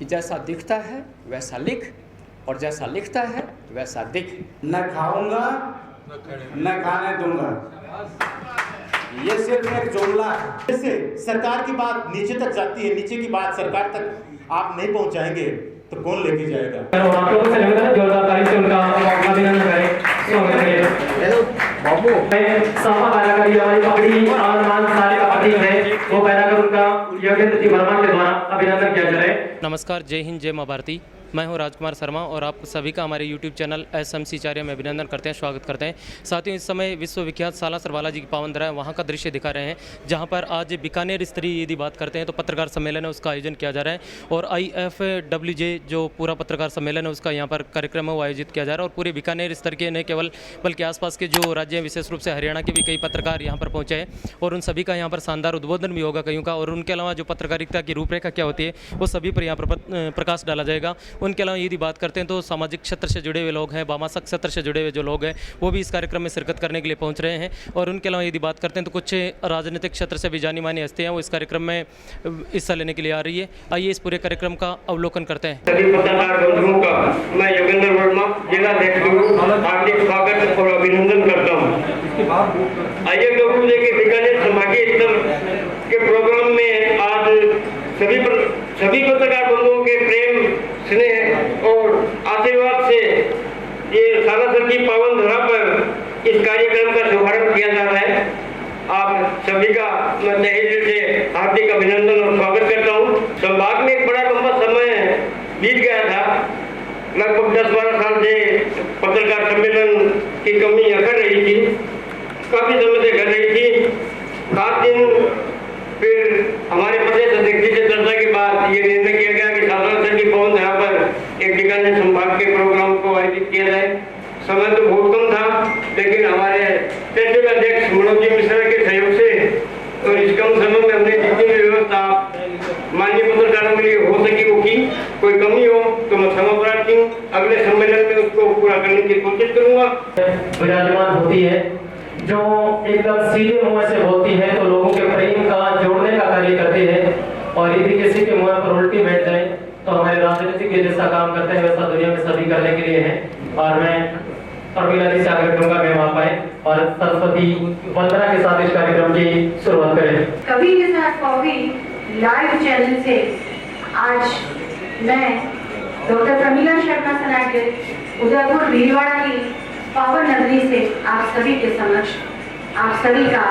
जैसा दिखता है वैसा लिख और जैसा लिखता है वैसा दिख। न खाऊंगा न खाने दूंगा, ये सिर्फ एक जुमला है। जैसे सरकार की बात नीचे तक जाती है, नीचे की बात सरकार तक आप नहीं पहुंचाएंगे तो कौन लेके जाएगा। जोरदार ताली से उनका अभिनंदन करें। बाबू साफा कलाकारी हमारी पगड़ी और मान सारे का प्रतीक है, वो पहनाकर उनका योगेंद्र जी वर्मा के द्वारा अभिनंदन किया जाए। नमस्कार, जय हिंद, जय मां भारती। मैं हूं राजकुमार शर्मा और आप सभी का हमारे YouTube चैनल SMC चार्य में अभिनंदन करते हैं, स्वागत करते हैं। साथियों, इस समय विश्वविख्यात सालासर बालाजी की पावन धरा है, वहाँ का दृश्य दिखा रहे हैं, जहाँ पर आज बीकानेर स्तरीय यदि बात करते हैं तो पत्रकार सम्मेलन है, उसका आयोजन किया जा रहा है। और IFWJ जो पूरा पत्रकार सम्मेलन है उसका यहाँ पर कार्यक्रम है वो आयोजित किया जा रहा है। और पूरे बीकानेर स्तर के न केवल बल्कि आसपास के जो राज्य हैं, विशेष रूप से हरियाणा के भी कई पत्रकार यहाँ पर पहुँचे हैं और उन सभी का यहाँ पर शानदार उद्बोधन भी होगा कईयों का। और उनके अलावा जो पत्रकारिता की रूपरेखा क्या होती है वो सभी पर यहाँ पर प्रकाश डाला जाएगा। उनके अलावा यदि बात करते हैं तो सामाजिक क्षेत्र से जुड़े हुए लोग हैं, वामासक क्षेत्र से जुड़े हुए जो लोग हैं वो भी इस कार्यक्रम में शिरकत करने के लिए पहुंच रहे हैं। और उनके अलावा यदि बात करते हैं तो कुछ राजनीतिक क्षेत्र से भी जानी मानी हस्तियां वो इस कार्यक्रम में हिस्सा लेने के लिए आ रही है। आइए इस पूरे कार्यक्रम का अवलोकन करते हैं। सभी पत्रकार बंधुओं का मैं योगेंद्र वर्मा जिला अध्यक्ष हार्दिक स्वागत और अभिनंदन करता हूँ। आइए IFWJ के बीकानेर संभागीय स्तर के प्रोग्राम में आज सभी पत्रकार बंधुओं के प्रेम, स्नेह और आशीर्वाद से ये सालासर की पावन धरा पर इस कार्यक्रम का शुभारंभ किया जा रहा है। आप सभी का मैं तहे दिल से हार्दिक अभिनंदन और स्वागत करता हूँ। संभाग में एक बड़ा लंबा समय बीत गया था, लगभग 10-12 साल से पत्रकार सम्मेलन की कमी अखर रही थी, काफी समय से कर रही थी। 7 दिन फिर हमारे प्रदेश अध्यक्ष से चर्चा के बाद ये निर्णय किया गया कि सालासर की पावन धरा पर एक बीकानेर संभाग के प्रोग्राम को आयोजित किया जाए। समय तो बहुत कम था, लेकिन हमारे तहसील अध्यक्ष मनोज जी मिश्रा के सहयोग से और इस कम समय में हमने जितनी भी व्यवस्था माननीय पत्रकारों के लिए हो सकी वो की। कोई कमी हो तो मैं क्षमा प्रार्थी हूँ, अगले सम्मेलन में उसको पूरा करने की कोशिश करूंगा। विराजमान होती है जो एकदम सीधे मुंह से बोलती है तो लोगों के प्रेम का जोड़ने का कार्य करती है। और यदि किसी के मुंह पर उल्टी बैठ जाए तो हमारे राजनीति के जैसा काम करते हैं वैसा दुनिया में सभी करने के लिए है। और मैं प्रवीणा जी से आग्रह करूंगा मैं वहां पाए और सरस्वती वंदना के साथ इस कार्यक्रम की शुरुआत करें। कभी के साथ कॉफी लाइव चैनल से आज मैं डॉक्टर प्रमीला शर्मा सनागर उदयपुर भीलवाड़ा की पावन नगरी से आप सभी के समक्ष आप सभी का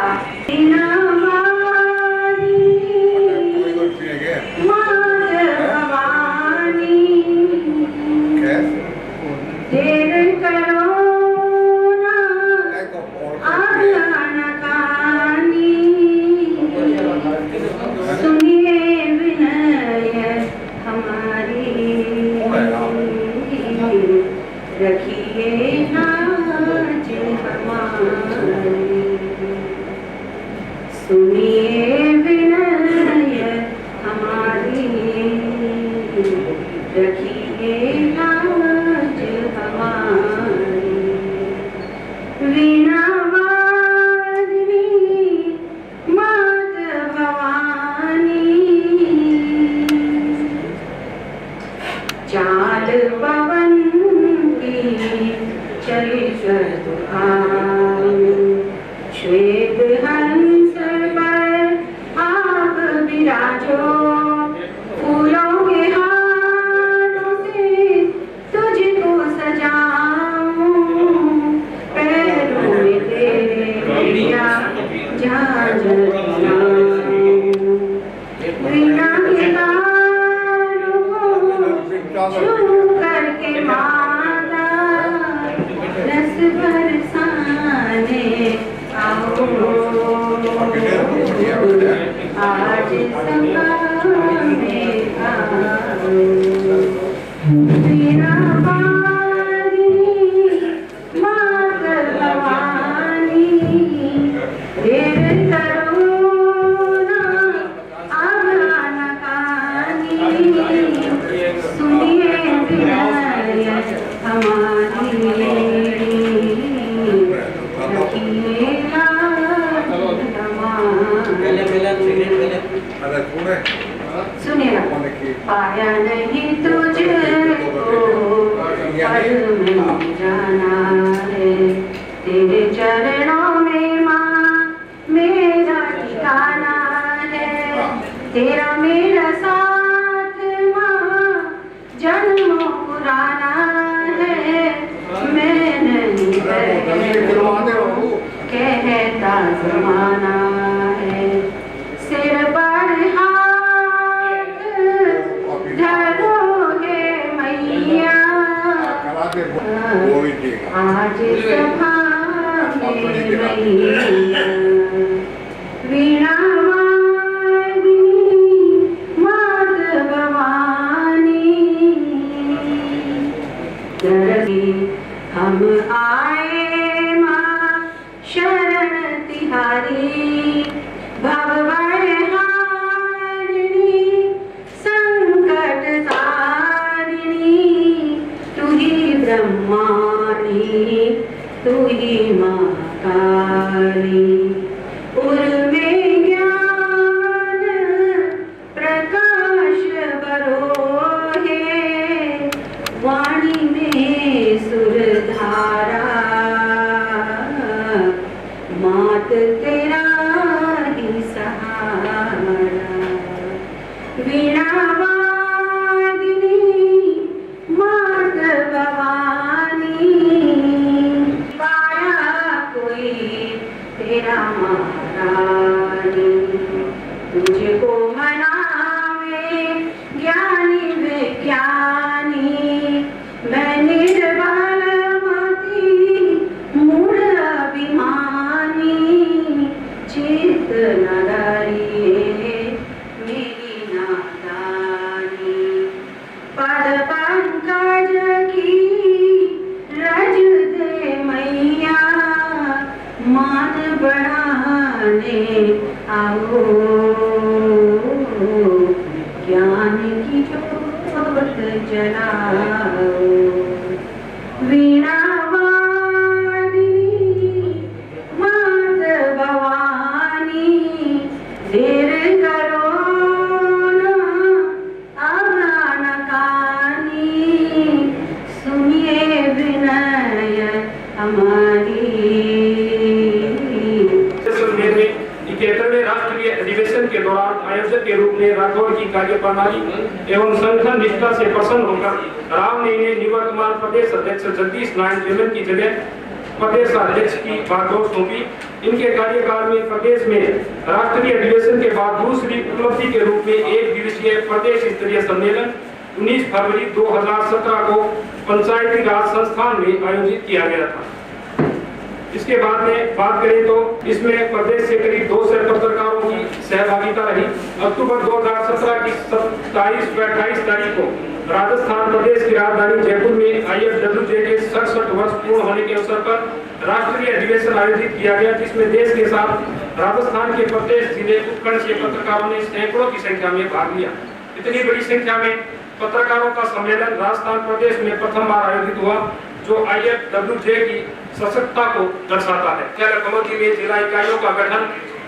सुनिएगा। पाया नहीं तेरा मेरा साथ माँ जन्मों पुराना है, मैं नहीं कहता जमाना है। सिर पर हाथ धरोगे मैया, आज सभा में मैया, वीणा हम आए माँ शरण तिहारी, भवभय हारिणी संकट तारिणी, तू ही ब्रह्माणी तू ही माँ काली। उर्मे ज्ञान प्रकाश बरोहे, वाणी में सुरधारा, मात तेरा ही सहारा। वीणा वादिनी मात भवानी, पाया कोई तेरा महारानी, तुझको मनावे ज्ञानी विज्ञानी, मैं निर्बल मति मूढ़ अभिमानी, चित नगरी मेरी नादानी। पद पंकज की रज दे मैया, मान बढ़ाने आओ, ज्ञान की ज्योत जलाओ। वीणा वादिनी मात भवानी, देर करो ना अब आनाकानी, सुनिए विनय हमारी। 71वें राष्ट्रीय अधिवेशन के दौरान आयोजक के रूप में राठौर की कार्यप्रणाली एवं संगठन निष्ठा से प्रसन्न होकर राव ने इन्हें निवर्तमान प्रदेश अध्यक्ष जगदीश नारायण चेमन की जगह प्रदेश अध्यक्ष की बागडोर सौंपी। इनके कार्यकाल में प्रदेश में राष्ट्रीय अधिवेशन के बाद दूसरी उपलब्धि के रूप में एक दिवसीय प्रदेश स्तरीय सम्मेलन 19 फरवरी 2017 को पंचायती राज संस्थान में आयोजित किया गया था। इसके बाद में बात करें तो इसमें प्रदेश से करीब 200 पत्रकारों की सहभागिता रही। अक्टूबर 2017 की 27 व 28 तारीख को राजस्थान प्रदेश की राजधानी जयपुर में IFWJ के 67 वर्ष पूर्ण होने के अवसर पर राष्ट्रीय अधिवेशन आयोजित किया गया, जिसमें देश के साथ राजस्थान के प्रत्येक जिले उपखंड से पत्रकारों ने सैकड़ों की संख्या में भाग लिया। इतनी बड़ी संख्या में पत्रकारों का सम्मेलन राजस्थान प्रदेश में प्रथम बार आयोजित हुआ, जो IFWJ की सशक्तता को दर्शाता है। कमेटी में जिला इकाइयों का गठन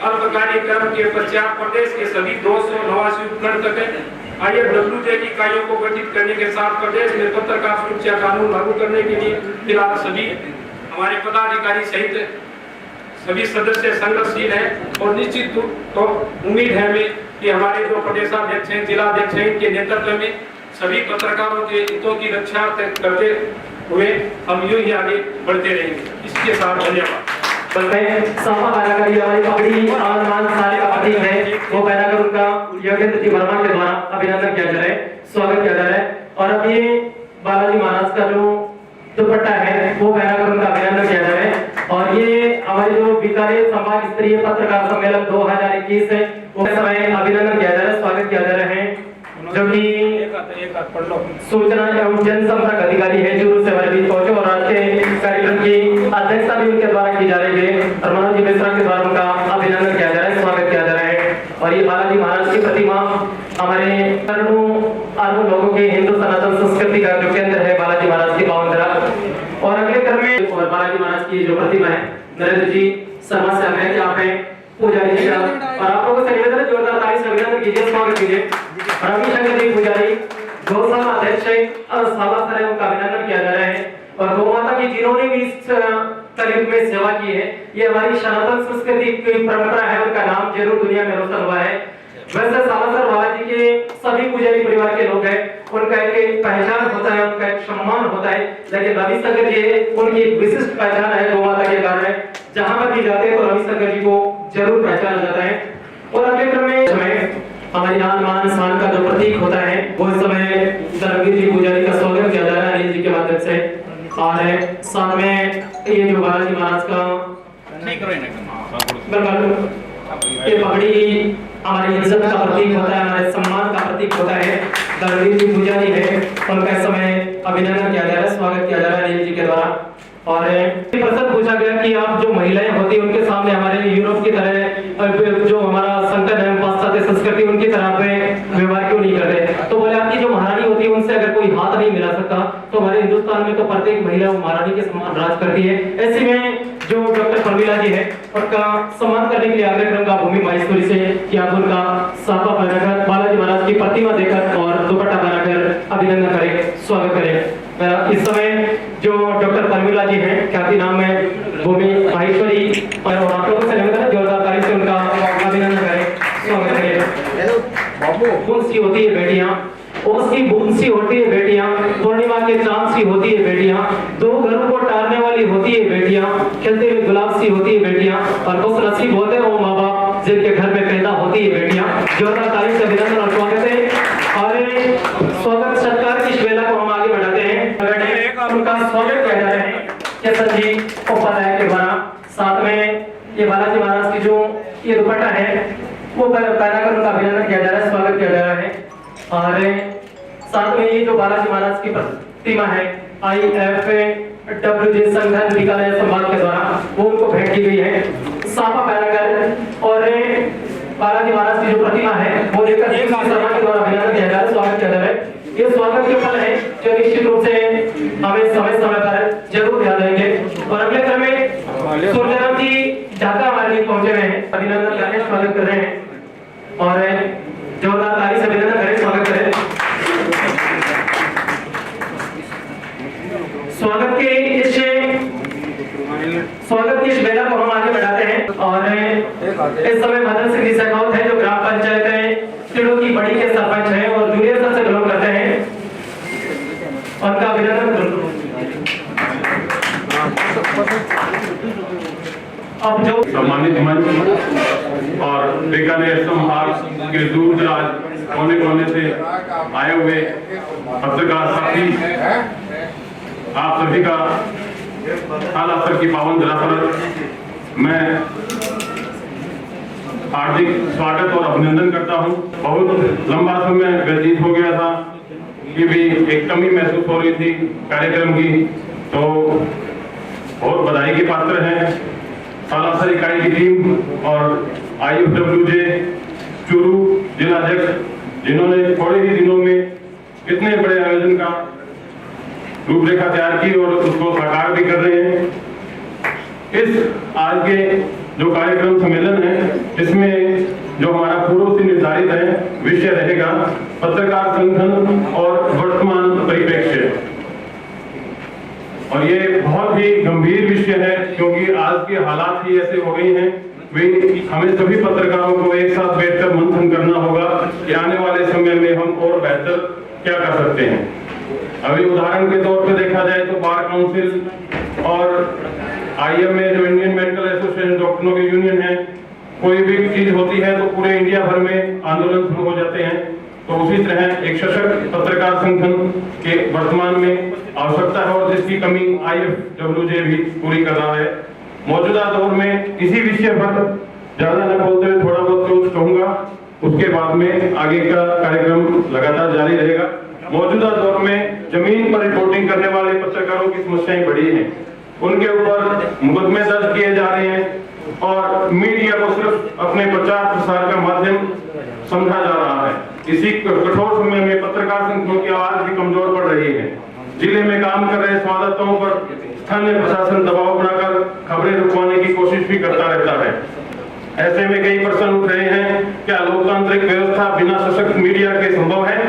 अल्पकालीन क्रम के पश्चात प्रदेश के सभी 289 उपखंड तक IFWJ की इकाइयों को गठित करने के साथ प्रदेश में पत्रकार सुरक्षा कानून लागू करने के लिए फिलहाल सभी हमारे पदाधिकारी सहित सभी सदस्य संघर्षशील हैं और निश्चित तो उम्मीद है हमें कि हमारे जो प्रदेशाध्यक्ष हैं, जिलाध्यक्ष हैं, इनके नेतृत्व में सभी पत्रकारों के हितों की रक्षा करते हुए हम यूं ही आगे बढ़ते रहेंगे। इसके साथ धन्यवाद। साफा बैराकर हमारी पगड़ी और मान सारे का प्रतीक है, वो बैराकर उनका योगेंद्र जी वर्मा के द्वारा अभिनंदन किया जा रहा है, स्वागत किया जा रहा है। और अब ये बालाजी महाराज का जो दुपट्टा है वो बैराकर उनका अभिनंदन किया जा रहा है। और ये हमारे जो बीकानेर संभाग स्तरीय पत्रकार सम्मेलन 2021 है वो समय अभिनंदन किया जा रहा है, स्वागत किया जा रहा है, जो कि सूचना एवं जनसंपर्क अधिकारी है चूरू से वर्गीत पहुंचे और आज के कार्यक्रम की अध्यक्षता भी उनके द्वारा की जा रही है और मनोज जी मिश्रा के द्वारा उनका अभिनंदन किया जा रहा है, स्वागत किया जा रहा है। और ये बालाजी महाराज की प्रतिमा हमारे अरबों लोगों के हिंदू सनातन संस्कृति का जो केंद्र है बालाजी महाराज की पावन धरा। और अगले क्रम में और बालाजी महाराज की जो प्रतिमा है नरेंद्र जी शर्मा से हमें यहाँ पे पुजारी जी और आप लोगों से निवेदन है जोरदार ताली से अभिनंदन कीजिए, स्वागत कीजिए। रविशंकर जी पुजारी गौशाला अध्यक्ष है और साला सर उनका अभिनंदन किया जा रहा है। और गौ माता की जिन्होंने भी इस कलयुग में सेवा की है, ये हमारी सनातन संस्कृति की परंपरा है, उनका नाम जरूर दुनिया में रोशन हुआ है। वैसे सालासर बालाजी के सभी पुजारी परिवार के लोग हैं, उनका एक पहचान होता है, उनका एक सम्मान होता है, लेकिन रविशंकर जी उनकी एक विशिष्ट पहचान है गौ माता के कारण है। जहां पर भी जाते हैं तो रविशंकर जी को जरूर पहचाना जाता है। और अगले क्रम में हमारी आन मान शान का जो प्रतीक होता है वो इस समय धर्मवीर जी पुजारी का स्वागत किया जा रहा है अनिल जी के माध्यम से। और साथ में ये जो बालाजी महाराज का ये पगड़ी हमारी इज्जत का प्रतीक होता है, हमारे सम्मान का प्रतीक होता है। धर्मवीर जी पुजारी है, उनका इस समय अभिनंदन किया जा रहा है, स्वागत किया जा रहा है अनिल जी के द्वारा। और प्रश्न पूछा गया कि आप जो महिलाएं होती हैं उनके सामने हमारे यूरोप की तरह जो हमारा संकट है पाश्चात्य संस्कृति उनकी तरह पे व्यवहार क्यों नहीं करते? तो बोले आपकी जो महारानी होती है उनसे अगर कोई हाथ नहीं मिला सकता तो हमारे हिंदुस्तान में तो प्रत्येक महिला महारानी के समान राज करती है। ऐसे में जो डॉक्टर प्रमीला जी है उनका सम्मान करने के लिए अगले क्रम का भूमि माहेश्वरी से कि आप उनका साफा पहनाकर बालाजी महाराज की प्रतिमा देकर और दुपट्टा पहनाकर अभिनंदन करें, स्वागत करें। इस समय जो डॉक्टर प्रमीला जी हैं, ख्याति नाम है भूमि माहेश्वरी, और आप लोगों से निवेदन है जोरदार ताली से उनका अभिनंदन करें, स्वागत करें। बूंद सी होती है बेटियां, ओस की बूंद सी होती है बेटियां, पूर्णिमा के चांद सी होती है बेटियां, दो घरों को टारने वाली होती है बेटियां, खिलते हुए गुलाब सी होती है बेटियां, और खुश नसीब होते हैं वो माँ बाप जिनके घर में पैदा होती है बेटियां। जोरदार ताली से अभिनंदन और स्वागत है। और स्वागत सत्कार की इस वेला को हम आगे बढ़ाते हैं। उनका स्वागत किया जा रहा है केसर जी उपाध्याय के द्वारा। साथ में ये बालाजी महाराज की जो ये दुपट्टा है वो पहनाकर उनका अभिनंदन किया जा रहा है, स्वागत किया जा रहा है। और साथ में ये जो बालाजी महाराज की प्रतिमा है IFWJ संगठन विकालय संभाग के द्वारा वो उनको भेंट की गई है साफा पहनाकर। और बालाजी महाराज की जो प्रतिमा है वो लेकर सम्मान के द्वारा अभिनंदन किया जा रहा है, स्वागत किया जा रहा है। ये स्वागत के पल है जो निश्चित रूप से हमें समय समय पर जरूर याद रहेंगे। और अगले क्रम में सूर्यनाथ जी ढाका हमारे लिए पहुंचे हुए हैं, अभिनंदन करने स्वागत कर रहे हैं और जोरदार ताली से अभिनंदन करें, स्वागत करें। स्वागत की इस बेला को हम आगे बढ़ाते हैं। और इस समय मदन सिंह जी शेखावत है जो ग्राम पंचायत है तिड़ो की बड़ी के सरपंच हैं और जूनियर सर से बिलोंग करते हैं, उनका अभिनंदन। अब जो सम्मानित मंच और बीकानेर संभाग के दूर दराज कोने कोने से आए हुए पत्रकार साथी, आप सभी का सालासर की पावन धरा पर मैं हार्दिक स्वागत और अभिनंदन करता हूं। बहुत लंबा समय व्यतीत हो गया था कि भी एक कमी महसूस हो रही थी कार्यक्रम की, तो बहुत बधाई के पात्र हैं सालासर इकाई की टीम और IFWJ चूरू जिलाध्यक्ष जिन्होंने थोड़े ही दिनों में इतने बड़े आयोजन का रूपरेखा तैयार की और उसको साकार भी कर रहे हैं। इस आज के जो कार्यक्रम सम्मेलन है इसमें जो हमारा पूर्व से निर्धारित है विषय रहेगा पत्रकार संगठन और वर्तमान परिप्रेक्ष्य। और ये बहुत ही गंभीर विषय है क्योंकि आज के हालात ही ऐसे हो गए हैं, हमें सभी पत्रकारों को एक साथ बैठकर मंथन करना होगा कि आने वाले समय में हम और बेहतर क्या कर सकते हैं। अभी उदाहरण के तौर पे देखा जाए तो बार काउंसिल और IMA जो इंडियन मेडिकल एसोसिएशन डॉक्टरों की यूनियन है, कोई भी चीज होती है तो पूरे इंडिया भर में आंदोलन शुरू हो जाते हैं। तो उसी तरह एक सशक्त पत्रकार संगठन के वर्तमान में आवश्यकता है और जिसकी कमी IFWJ भी पूरी कर रहा है। मौजूदा दौर में इसी विषय पर ज्यादा न बोलते हुए थोड़ा बहुत कुछ कहूंगा, उसके बाद में आगे का कार्यक्रम लगातार जारी रहेगा। मौजूदा दौर में जमीन पर रिपोर्टिंग करने वाले पत्रकारों की समस्याएं बढ़ी हैं, उनके ऊपर मुकदमे दर्ज किए जा रहे हैं और मीडिया को सिर्फ अपने प्रचार प्रसार का माध्यम समझा जा रहा है। इसी कठोर समय में पत्रकार संगठनों की आवाज भी कमजोर पड़ रही है। जिले में काम कर रहे संवाददाताओं पर स्थानीय प्रशासन दबाव बनाकर खबरें रुकवाने की कोशिश भी करता रहता है। ऐसे में कई प्रश्न उठ रहे हैं, क्या लोकतांत्रिक व्यवस्था बिना सशक्त मीडिया के संभव है?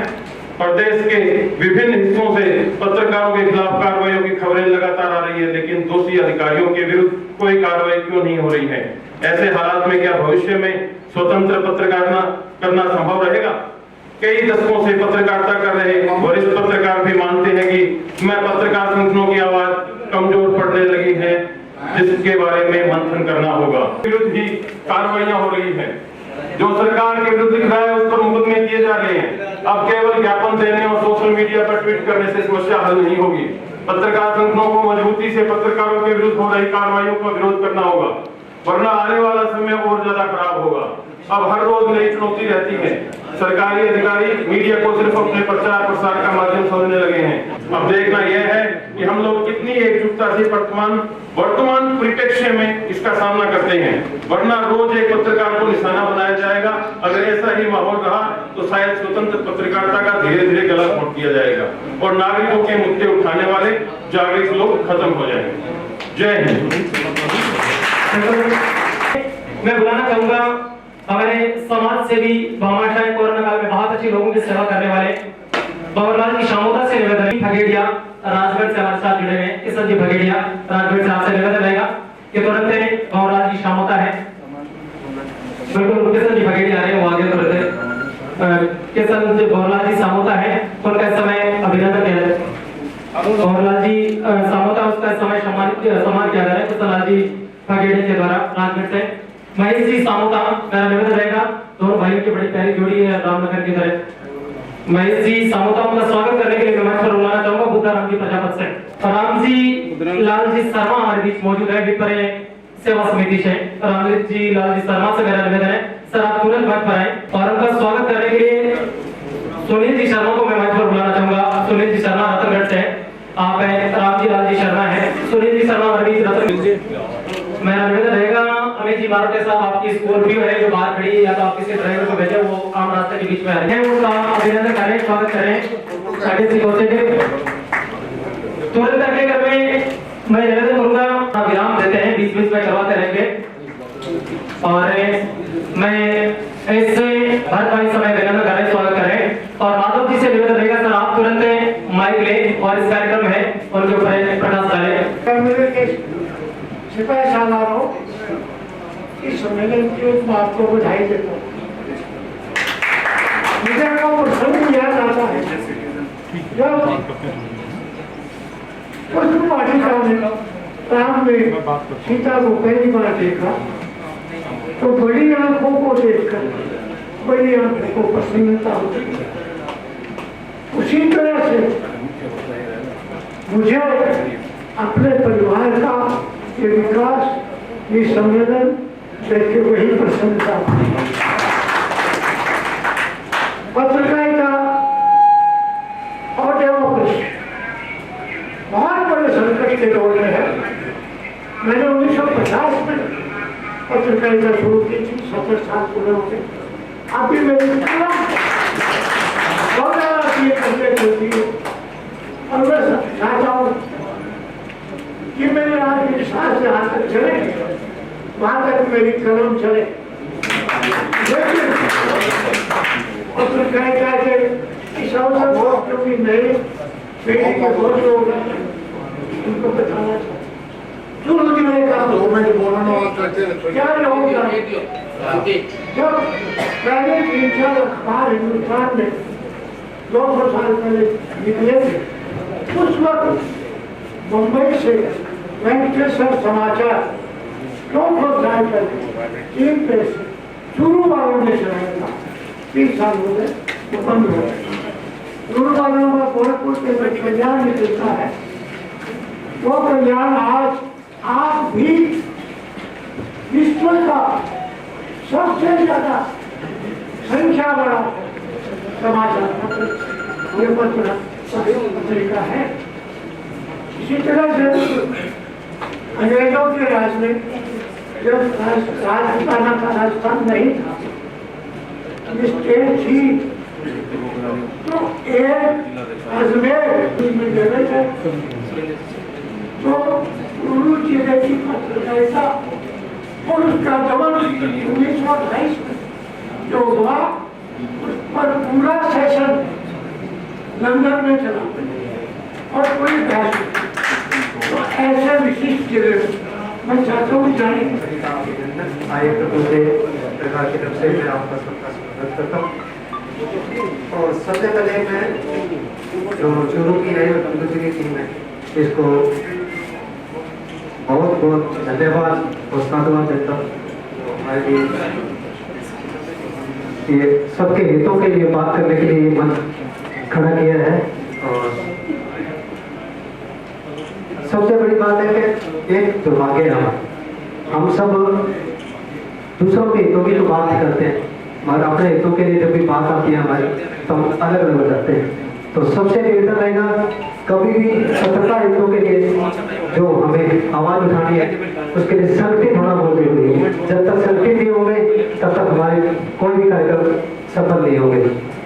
प्रदेश के विभिन्न हिस्सों से पत्रकारों के खिलाफ कार्रवाइयों की खबरें लगातार आ रही है, लेकिन दोषी अधिकारियों के विरुद्ध कोई कार्रवाई क्यों नहीं हो रही है? ऐसे हालात में क्या भविष्य में स्वतंत्र पत्रकारिता करना संभव रहेगा? कई दशकों से पत्रकारिता कर रहे वरिष्ठ पत्रकार भी मानते हैं कि मैं पत्रकार संगठनों की आवाज कमजोर पड़ने लगी है, जिसके बारे में मंथन करना होगा। विरुद्ध ही कार्रवाइयां हो रही है, जो सरकार के विरुद्ध लिख रहा है उस पर मुकदमे किए जा रहे हैं। अब केवल ज्ञापन देने और सोशल मीडिया पर ट्वीट करने से समस्या हल नहीं होगी। पत्रकार संगठनों को मजबूती से पत्रकारों के विरुद्ध हो रही कार्रवाइयों का विरोध करना होगा, वरना आने वाला समय और ज्यादा खराब होगा। अब हर रोज नई चुनौती रहती है। सरकारी अधिकारी मीडिया को सिर्फ अपने प्रचार प्रसार का माध्यम समझने लगे हैं। अब देखना यह है कि हम लोग कितनी एकजुटता से वर्तमान परिप्रेक्ष्य में इसका सामना करते हैं, वरना रोज एक पत्रकार को निशाना बनाया जाएगा। अगर ऐसा ही माहौल रहा तो शायद स्वतंत्र पत्रकारिता का धीरे धीरे गला घोट दिया जाएगा और नागरिकों के मुद्दे उठाने वाले जागरूक लोग खत्म हो जाएंगे। जय हिंद। मैं बुलाना चाहूंगा हमारे समाज से भी भामाशाह कोरोना काल में बहुत अच्छी लोगों की सेवा करने वाले बाबरलाल की शामोदा से निवेदन भगेड़िया राजगढ़ से हमारे साथ जुड़े हैं। किशन जी भगेड़िया राजगढ़ से आपसे निवेदन रहेगा कि तुरंत बाबरलाल जी शामोदा है, बिल्कुल किशन जी भगेड़िया आ रहे हैं, वो आगे तुरंत किशन जी बाबरलाल जी शामोदा है, उनका इस समय अभिनंदन किया जाए। बाबरलाल जी शामोदा उसका इस समय सम्मान किया जा रहा है किशन लाल जी भगेड़िया के द्वारा राजगढ़ से। महेश जी सामोता मेरा निवेदन रहेगा, दोनों भाइयों की बड़ी प्यारी जोड़ी है रामनगर की तरह। महेश जी सामोता का स्वागत करने के लिए मैं मंच पर बुलाना चाहूंगा बुद्धा राम जी प्रजापत से। राम जी लाल जी शर्मा हमारे बीच मौजूद है विपरे सेवा समिति से। राम जी लाल जी शर्मा से मेरा निवेदन है सर आप तुरंत मंच पर आए और उनका स्वागत करने के लिए सुनील जी शर्मा को मैं मंच पर बुलाना चाहूंगा। सुनील जी शर्मा रतनगढ़ से आप हैं, राम जी लाल जी शर्मा है, सुनील जी शर्मा हमारे बीच रतनगढ़। मेरा निवेदन रहेगा अमित जी मारोटे साहब आपकी स्कॉर्पियो है जो बाहर खड़ी है, या तो आप किसी ड्राइवर को भेजें, वो आम रास्ते के बीच में आ रहे हैं, उनका अभिनंदन करें, स्वागत करें। आगे से तुरंत अगले क्रम में मैं निवेदन करूंगा विराम देते हैं, बीच बीच में करवाते रहेंगे और मैं ऐसे हर भाई समय अभिनंदन करें, स्वागत करें। और माधव जी से निवेदन रहेगा सर आप तुरंत माइक लें और इस कार्यक्रम है उनके ऊपर प्रकाश डालें। सिपाही सालारों इस सम्मेलन की मैं आपको बधाई देता हूँ। मुझे वो प्रसंग याद आता है जब पुष्प वाटिका में राम ने सीता को पहली बार देखा तो बड़ी आंखों को देखकर बड़ी आंखों को प्रसन्नता होती। उसी तरह से मुझे अपने परिवार का ये विकास ये सम्मेलन देख के वही प्रसन्नता। पत्रकारिता और डेमोक्रेसी बहुत बड़े संकट के दौर में है। मैंने 1950 में पत्रकारिता शुरू की थी, 70 साल पूरे हो गए। अभी मेरी बहुत ज़्यादा करके चलती है और मैं चाहता हूँ कि मेरे आज मेरी सांस जहाँ तक चले वहाँ तक मेरी कलम चले। पत्रकारिता के इस अवसर पर क्योंकि नए पीढ़ी के बहुत लोग हैं उनको बताना चाहिए। शुरू में कहा क्या होगा जब पहले 3-4 अखबार हिंदुस्तान में 200 साल पहले निकले थे, उस वक्त मुंबई से वेंकटेश्वर समाचार 200 साल पहले 3 पैसे शुरू वालों ने चलाया था, 30 साल हो गए वो बंद हो गए। शुरू वालों का गोरखपुर के जो कल्याण निकलता है वो कल्याण आज भी विश्व का सबसे ज्यादा संख्या बड़ा समाचार पत्र पत्रिका है। इसी तरह से अंग्रेजों के राज में जब राजपूताना का राजस्थान नहीं था, स्टेट थी, तो एक अजमेर में जगह है तो उर्दू जिले की पत्रकारिता और उसका दमन 1928 में जो हुआ उस पर पूरा सेशन लंदन में चला और कोई बहस नहीं। तो ऐसे विशिष्ट जिले मैं चाहता हूँ जाने पत्रकार की तरफ से मैं आपका सबका स्वागत करता हूँ। और सबसे पहले मैं जो चूरू की है दूसरी टीम है इसको बहुत बहुत धन्यवाद और साधुवाद देता हूँ। हमारे ये सबके हितों के लिए बात करने के लिए मन खड़ा किया है। और सबसे बड़ी बात है कि एक दुर्भाग्य है हम सब दूसरों के हितों की तो बात ही करते हैं, मगर अपने हितों के लिए जब भी बात आती है हमारी तो हम अलग अलग हो जाते हैं। तो सबसे निवेदन रहेगा कभी भी पत्रकार हितों के लिए जो हमें आवाज उठानी है उसके लिए संगठित होना बहुत जरूरी है। जब तक संगठित नहीं होंगे तब तक हमारे कोई भी कार्यक्रम सफल नहीं होंगे।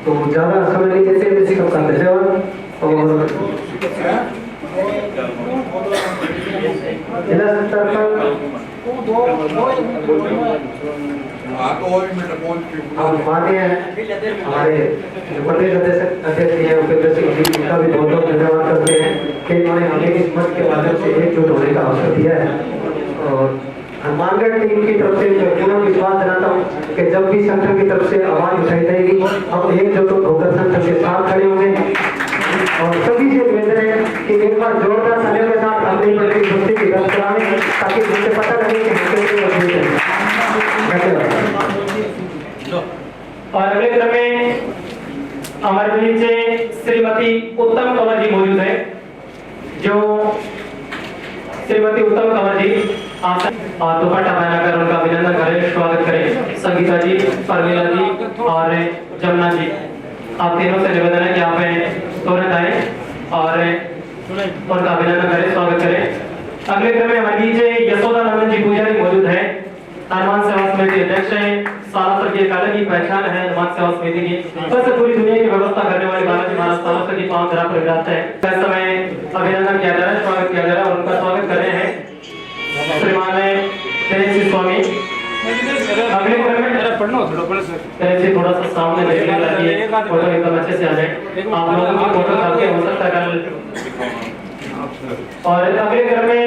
तो ज्यादा समय नहीं देते सबका धन्यवाद। और जिला स्तर पर माननीय हमारे प्रदेश अध्यक्ष हैं उपेंद्र सिंह जी का भी बहुत बहुत धन्यवाद करते हैं कि इन्होंने हमें इस मंच के माध्यम से एकजुट होने का अवसर दिया है। और हनुमानगढ़ टीम की तरफ से मैं पूरा विश्वास दिलाता हूँ कि जब भी संगठन की तरफ से आवाज उठाई जाएगी हम एकजुट होकर संगठन के साथ खड़े होंगे। और सभी से निवेदन है कि एक बार जोरदार तालियों के साथ अपनी प्रति दोस्ती की दर्ज कराएं ताकि मुझे पता लगे कि हम कैसे मजबूत हैं। धन्यवाद। और अगले क्रम में हमारे बीच श्रीमती उत्तम कंवर जी मौजूद है। जो श्रीमती उत्तम कंवर जी आसन और दुपट्टा पहनाकर उनका अभिनंदन करें, स्वागत करें। संगीता जी, परमीला जी और जमुना जी, आप तीनों से निवेदन है कि आप तुरंत आए और उनका अभिनंदन करें, स्वागत करें। अगले क्रम में हमारे बीच यशोदा नंदन जी पुजारी मौजूद है। हनुमान सेवा समिति अध्यक्ष हैं। सालासर की एक अलग ही पहचान है हनुमान सेवा समिति की। बस पूरी दुनिया की व्यवस्था करने वाले बालाजी महाराज सालासर की पांव धरा पर विराजते हैं। इस समय अभिनंदन किया जा रहा है, स्वागत किया जा रहा है और उनका स्वागत कर रहे हैं श्रीमान दिनेश स्वामी। अगले क्रम में थोड़ा सा सामने लेके ताकि फोटो एकदम अच्छे से आ जाए। आप लोगों की फोटो काफी हो सकता है। और अगले क्रम में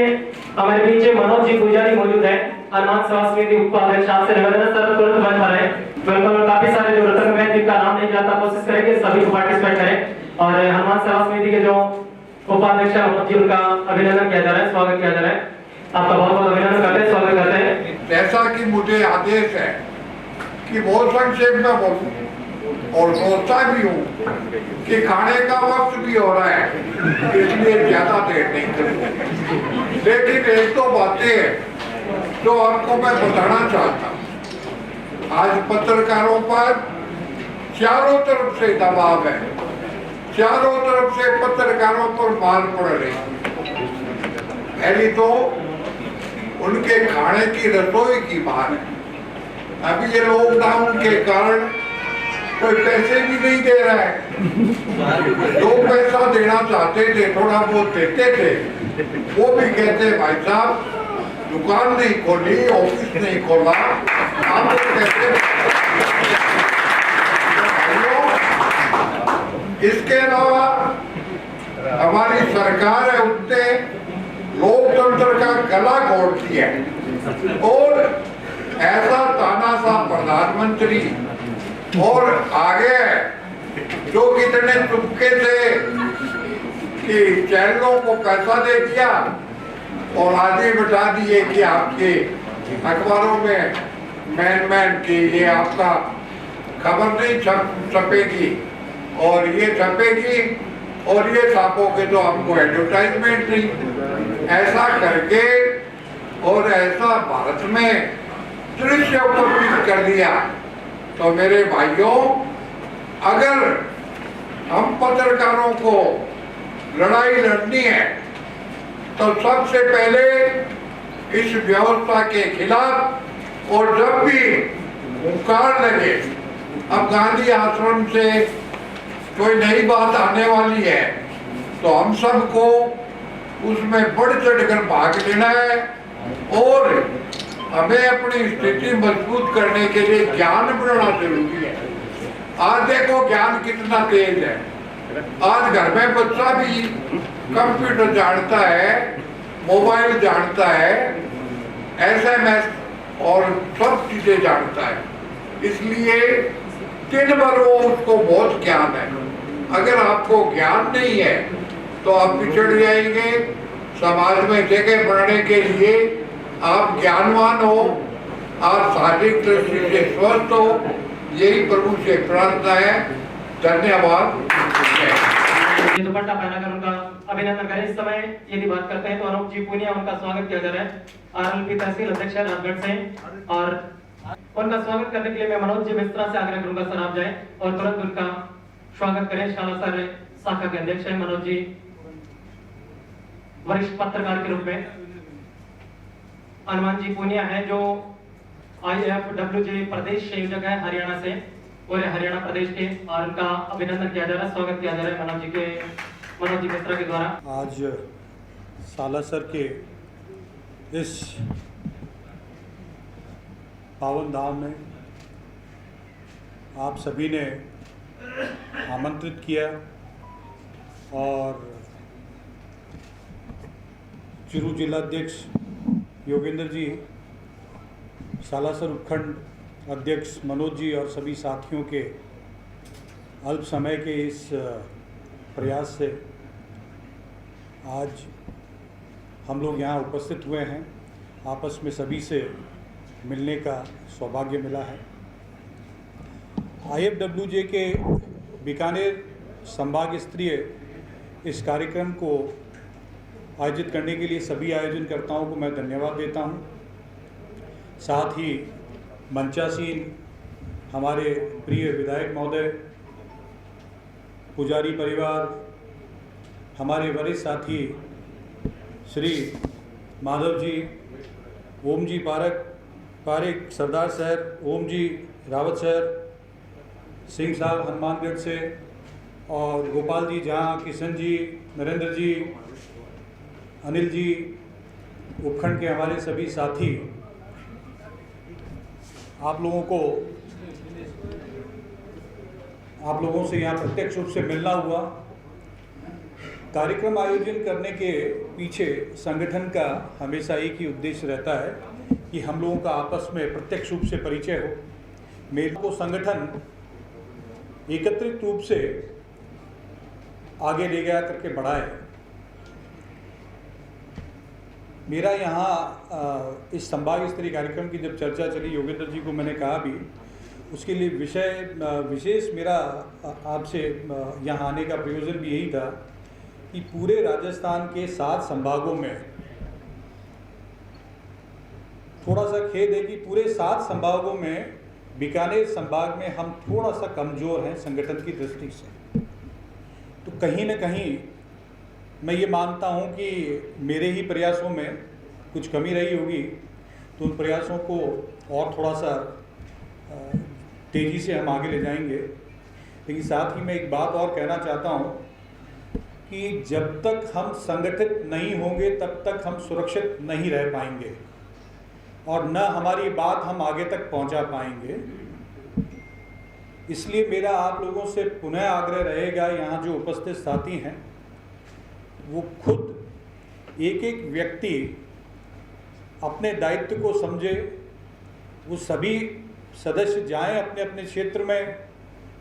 हमारे बीच मनोज जी पुजारी मौजूद है। हनुमान सेवा समिति उपाध्यक्ष, आपसे निवेदन है सर तुरंत मंच पर आए। बिल्कुल काफी सारे जो रतन में जिनका नाम नहीं जाता कोशिश करेंगे सभी को पार्टिसिपेट करें। और हनुमान सेवा समिति के जो उपाध्यक्ष है मनोज जी, उनका अभिनंदन किया जा रहा है, स्वागत किया जा रहा है। आपका बहुत बहुत अभिनंदन करते हैं, स्वागत करते हैं। जैसा कि मुझे आदेश है कि बहुत संक्षेप में बोलूं और सोचता भी हूँ कि खाने का वक्त भी हो रहा है, इसलिए ज्यादा देर नहीं करूँगा। लेकिन एक तो बातें हैं जो आपको मैं बताना चाहता हूँ। आज पत्रकारों पर चारों तरफ से दबाव है, चारों तरफ से पत्रकारों पर मार पड़ रही। पहली तो उनके खाने की रसोई की बात है। अभी ये लॉकडाउन के कारण कोई पैसे भी नहीं दे रहा है। जो पैसा देना चाहते थे थोड़ा बहुत देते थे, वो भी कहते भाई साहब दुकान नहीं खोली, ऑफिस नहीं खोला, आप कहते। इसके अलावा हमारी सरकार है उसने लोकतंत्र का गला घोट दिया और ऐसा तानाशाह प्रधानमंत्री और आगे जो कितने चुपके से कि चैनलों को पैसा दे दिया और आगे बता दिए कि आपके अखबारों में मैन की ये आपका खबर नहीं छपेगी और ये छपेगी और ये छापोगे तो आपको एडवर्टाइजमेंट नहीं। ऐसा करके और ऐसा भारत में दृश्य उपस्थित कर दिया। तो मेरे भाइयों, अगर हम पत्रकारों को लड़ाई लड़नी है तो सबसे पहले इस व्यवस्था के खिलाफ, और जब भी हुंकार लगे, अब गांधी आश्रम से कोई नई बात आने वाली है तो हम सबको उसमें बढ़ चढ़कर भाग लेना है और हमें अपनी स्थिति मजबूत करने के लिए ज्ञान बढ़ाना जरूरी है। आज देखो ज्ञान कितना तेज है। आज घर में बच्चा भी कंप्यूटर जानता है, मोबाइल जानता है, SMS और सब चीजें जानता है। इसलिए दिन भर वो उसको बहुत ज्ञान है। अगर आपको ज्ञान नहीं है तो आप पिछड़ जाएंगे। समाज में जगह बढ़ने के लिए आप ज्ञानवान हो और शारीरिक दृष्टि से स्वस्थ हो, यही प्रभु से प्रार्थना है। धन्यवाद। ये दुपट्टा पहनाकर उनका अभिनंदन करें। इस समय यदि बात करते हैं तो अनूप जी पूनिया, उनका स्वागत किया जा रहा है आरएलपी तहसील अध्यक्ष राजगढ़ से, और उनका स्वागत करने के लिए मैं मनोज जी मिश्रा से आग्रह करूंगा सर आप जाएं और तुरंत उनका स्वागत करें। शालासर शाखा के अध्यक्ष है मनोज जी, वरिष्ठ पत्रकार के रूप में। हनुमान जी पूनिया है जो IFWJ प्रदेश संयोजक है हरियाणा से, पूरे हरियाणा प्रदेश के, और उनका अभिनंदन किया जा रहा है, स्वागत किया जा रहा है मनोज जी मिश्रा के द्वारा। आज सालासर के इस पावन धाम में आप सभी ने आमंत्रित किया और चुरू जिलाध्यक्ष योगेंद्र जी, सालासर उपखंड अध्यक्ष मनोज जी और सभी साथियों के अल्प समय के इस प्रयास से आज हम लोग यहाँ उपस्थित हुए हैं। आपस में सभी से मिलने का सौभाग्य मिला है। IFWJ के बीकानेर संभाग स्तरीय इस कार्यक्रम को आयोजित करने के लिए सभी आयोजनकर्ताओं को मैं धन्यवाद देता हूं। साथ ही मंचासीन हमारे प्रिय विधायक महोदय, पुजारी परिवार, हमारे वरिष्ठ साथी श्री माधव जी, ओम जी पारिक सरदार शहर, ओम जी रावत शहर, सिंह साहब हनुमानगढ़ से, और गोपाल जी जहाँ, किशन जी, नरेंद्र जी, अनिल जी, उपखंड के हमारे सभी साथी, आप लोगों से यहाँ प्रत्यक्ष रूप से मिलना हुआ। कार्यक्रम आयोजन करने के पीछे संगठन का हमेशा एक ही उद्देश्य रहता है कि हम लोगों का आपस में प्रत्यक्ष रूप से परिचय हो। मेरे को संगठन एकत्रित रूप से आगे ले गया करके बढ़ाए। मेरा यहाँ इस संभाग स्तरीय कार्यक्रम की जब चर्चा चली, योगेंद्र जी को मैंने कहा भी, उसके लिए विशेष मेरा आपसे यहाँ आने का प्रयोजन भी यही था कि पूरे राजस्थान के 7 संभागों में, थोड़ा सा खेद है कि पूरे 7 संभागों में बीकानेर संभाग में हम थोड़ा सा कमज़ोर हैं संगठन की दृष्टि से। तो कहीं न कहीं मैं ये मानता हूँ कि मेरे ही प्रयासों में कुछ कमी रही होगी, तो उन प्रयासों को और थोड़ा सा तेज़ी से हम आगे ले जाएंगे। लेकिन साथ ही मैं एक बात और कहना चाहता हूँ कि जब तक हम संगठित नहीं होंगे तब तक हम सुरक्षित नहीं रह पाएंगे और न हमारी बात हम आगे तक पहुँचा पाएंगे। इसलिए मेरा आप लोगों से पुनः आग्रह रहेगा, यहाँ जो उपस्थित साथी हैं वो खुद एक व्यक्ति अपने दायित्व को समझे, वो सभी सदस्य जाएं अपने अपने क्षेत्र में,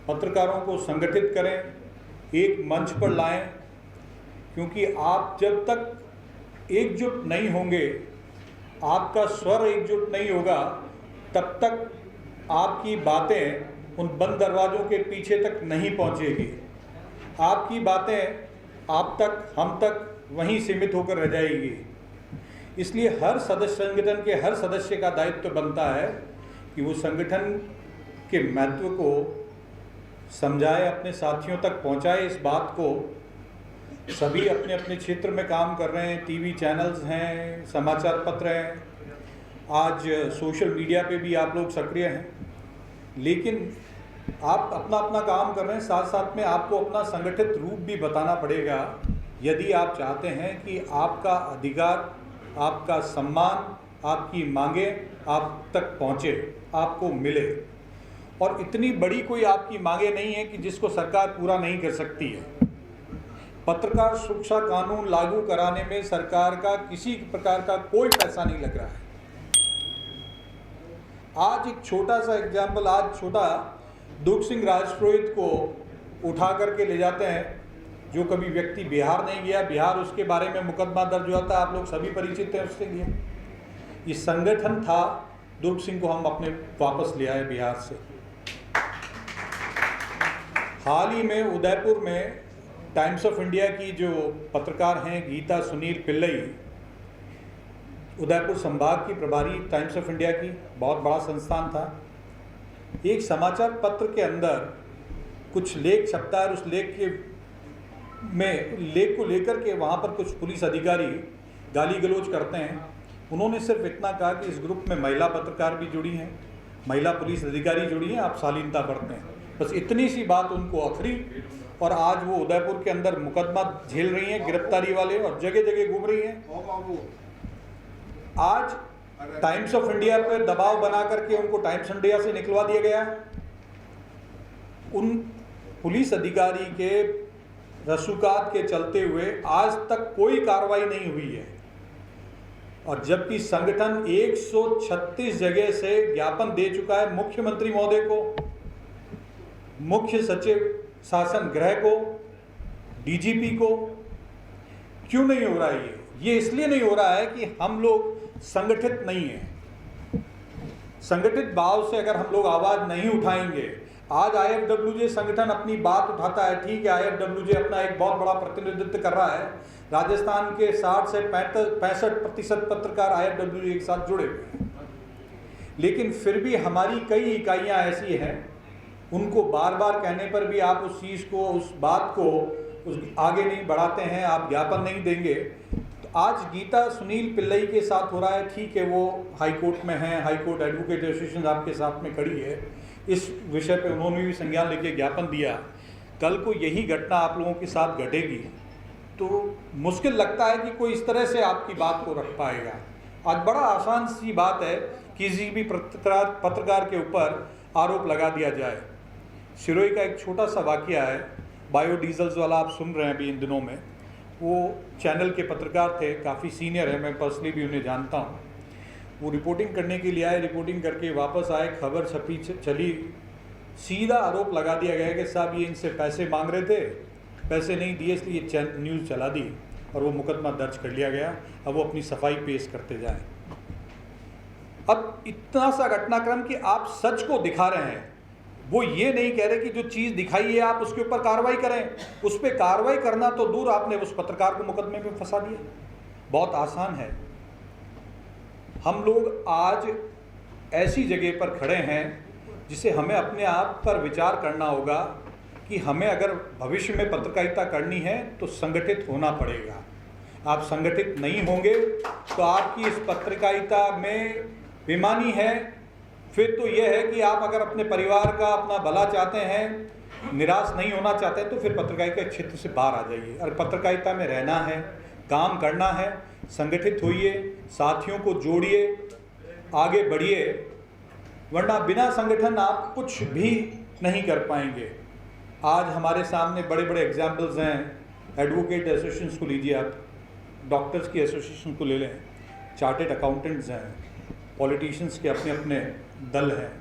पत्रकारों को संगठित करें, एक मंच पर लाएं, क्योंकि आप जब तक एकजुट नहीं होंगे, आपका स्वर एकजुट नहीं होगा, तब तक आपकी बातें उन बंद दरवाज़ों के पीछे तक नहीं पहुंचेगी। आपकी बातें आप तक, हम तक वहीं सीमित होकर रह जाएगी। इसलिए हर सदस्य, संगठन के हर सदस्य का दायित्व बनता है कि वो संगठन के महत्व को समझाए, अपने साथियों तक पहुंचाए। इस बात को सभी अपने अपने क्षेत्र में काम कर रहे हैं, टीवी चैनल्स हैं, समाचार पत्र हैं, आज सोशल मीडिया पे भी आप लोग सक्रिय हैं, लेकिन आप अपना अपना काम कर रहे हैं। साथ साथ में आपको अपना संगठित रूप भी बताना पड़ेगा यदि आप चाहते हैं कि आपका अधिकार, आपका सम्मान, आपकी मांगें आप तक पहुँचे, आपको मिले। और इतनी बड़ी कोई आपकी मांगे नहीं है कि जिसको सरकार पूरा नहीं कर सकती है। पत्रकार सुरक्षा कानून लागू कराने में सरकार का किसी प्रकार का कोई पैसा नहीं लग रहा है। आज एक छोटा सा एग्जाम्पल, आज छोटा दुख सिंह राजपुरोहित को उठा करके ले जाते हैं, जो कभी व्यक्ति बिहार नहीं गया, बिहार उसके बारे में मुकदमा दर्ज हुआ था, आप लोग सभी परिचित हैं उससे लिए। ये संगठन था, दुर्ग सिंह को हम अपने वापस ले आए बिहार से। हाल ही में उदयपुर में टाइम्स ऑफ इंडिया की जो पत्रकार हैं गीता सुनील पिल्लई, उदयपुर संभाग की प्रभारी टाइम्स ऑफ इंडिया की, बहुत बड़ा संस्थान था, एक समाचार पत्र के अंदर कुछ लेख छपता है। उस लेख को लेकर के वहाँ पर कुछ पुलिस अधिकारी गाली गलौज करते हैं। उन्होंने सिर्फ इतना कहा कि इस ग्रुप में महिला पत्रकार भी जुड़ी हैं, महिला पुलिस अधिकारी जुड़ी हैं, आप शालीनता बरतें हैं। बस इतनी सी बात उनको अखरी, और आज वो उदयपुर के अंदर मुकदमा झेल रही हैं, गिरफ्तारी वाले, और जगह जगह घूम रही हैं। आज टाइम्स ऑफ इंडिया पर दबाव बना करके उनको टाइम्स इंडिया से निकलवा दिया गया। उन पुलिस अधिकारी के रसूखात के चलते हुए आज तक कोई कार्रवाई नहीं हुई है, और जबकि संगठन 136 जगह से ज्ञापन दे चुका है मुख्यमंत्री महोदय को, मुख्य सचिव शासन गृह को, डीजीपी को। क्यों नहीं हो रहा है ये इसलिए नहीं हो रहा है कि हम लोग संगठित नहीं हैं। संगठित भाव से अगर हम लोग आवाज़ नहीं उठाएंगे, आज IFWJ संगठन अपनी बात उठाता है, ठीक है, IFWJ अपना एक बहुत बड़ा प्रतिनिधित्व कर रहा है, राजस्थान के 60 से 65% पत्रकार IFWJ के साथ जुड़े हुए हैं, लेकिन फिर भी हमारी कई इकाइयां ऐसी हैं, उनको बार बार कहने पर भी आप उस चीज़ को, उस बात को आगे नहीं बढ़ाते हैं, आप ज्ञापन नहीं देंगे। तो आज गीता सुनील पिल्लई के साथ हो रहा है, ठीक है, वो हाई कोर्ट में हैं, हाई कोर्ट एडवोकेट एसोसिएशन आपके साथ में खड़ी है, इस विषय पे उन्होंने भी संज्ञान लेके ज्ञापन दिया। कल को यही घटना आप लोगों के साथ घटेगी तो मुश्किल लगता है कि कोई इस तरह से आपकी बात को रख पाएगा। आज बड़ा आसान सी बात है, किसी भी पत्रकार के ऊपर आरोप लगा दिया जाए। सिरोही का एक छोटा सा वाकया है, बायोडीजल्स वाला आप सुन रहे हैं अभी इन दिनों में, वो चैनल के पत्रकार थे, काफ़ी सीनियर है, मैं पर्सनली भी उन्हें जानता हूँ। वो रिपोर्टिंग करने के लिए आए, रिपोर्टिंग करके वापस आए, खबर छपी चली, सीधा आरोप लगा दिया गया कि साहब ये इनसे पैसे मांग रहे थे, पैसे नहीं दिए इसलिए ये न्यूज़ चला दी, और वो मुकदमा दर्ज कर लिया गया। अब वो अपनी सफाई पेश करते जाएं। अब इतना सा घटनाक्रम कि आप सच को दिखा रहे हैं, वो ये नहीं कह रहे कि जो चीज़ दिखाई है आप उसके ऊपर कार्रवाई करें। उस पर कार्रवाई करना तो दूर, आपने उस पत्रकार को मुकदमे में फंसा दिया। बहुत आसान है। हम लोग आज ऐसी जगह पर खड़े हैं जिसे हमें अपने आप पर विचार करना होगा कि हमें अगर भविष्य में पत्रकारिता करनी है तो संगठित होना पड़ेगा। आप संगठित नहीं होंगे तो आपकी इस पत्रकारिता में बेईमानी है। फिर तो यह है कि आप अगर अपने परिवार का, अपना भला चाहते हैं, निराश नहीं होना चाहते हैं, तो फिर पत्रकारिता क्षेत्र से बाहर आ जाइए। अगर पत्रकारिता में रहना है, काम करना है, संगठित होइए, साथियों को जोड़िए, आगे बढ़िए, वरना बिना संगठन आप कुछ भी नहीं कर पाएंगे। आज हमारे सामने बड़े बड़े एग्जाम्पल्स हैं। एडवोकेट एसोसिएशन को लीजिए आप, डॉक्टर्स की एसोसिएशन को ले लें, चार्टेड अकाउंटेंट्स हैं, पॉलिटिशियंस के अपने अपने दल हैं,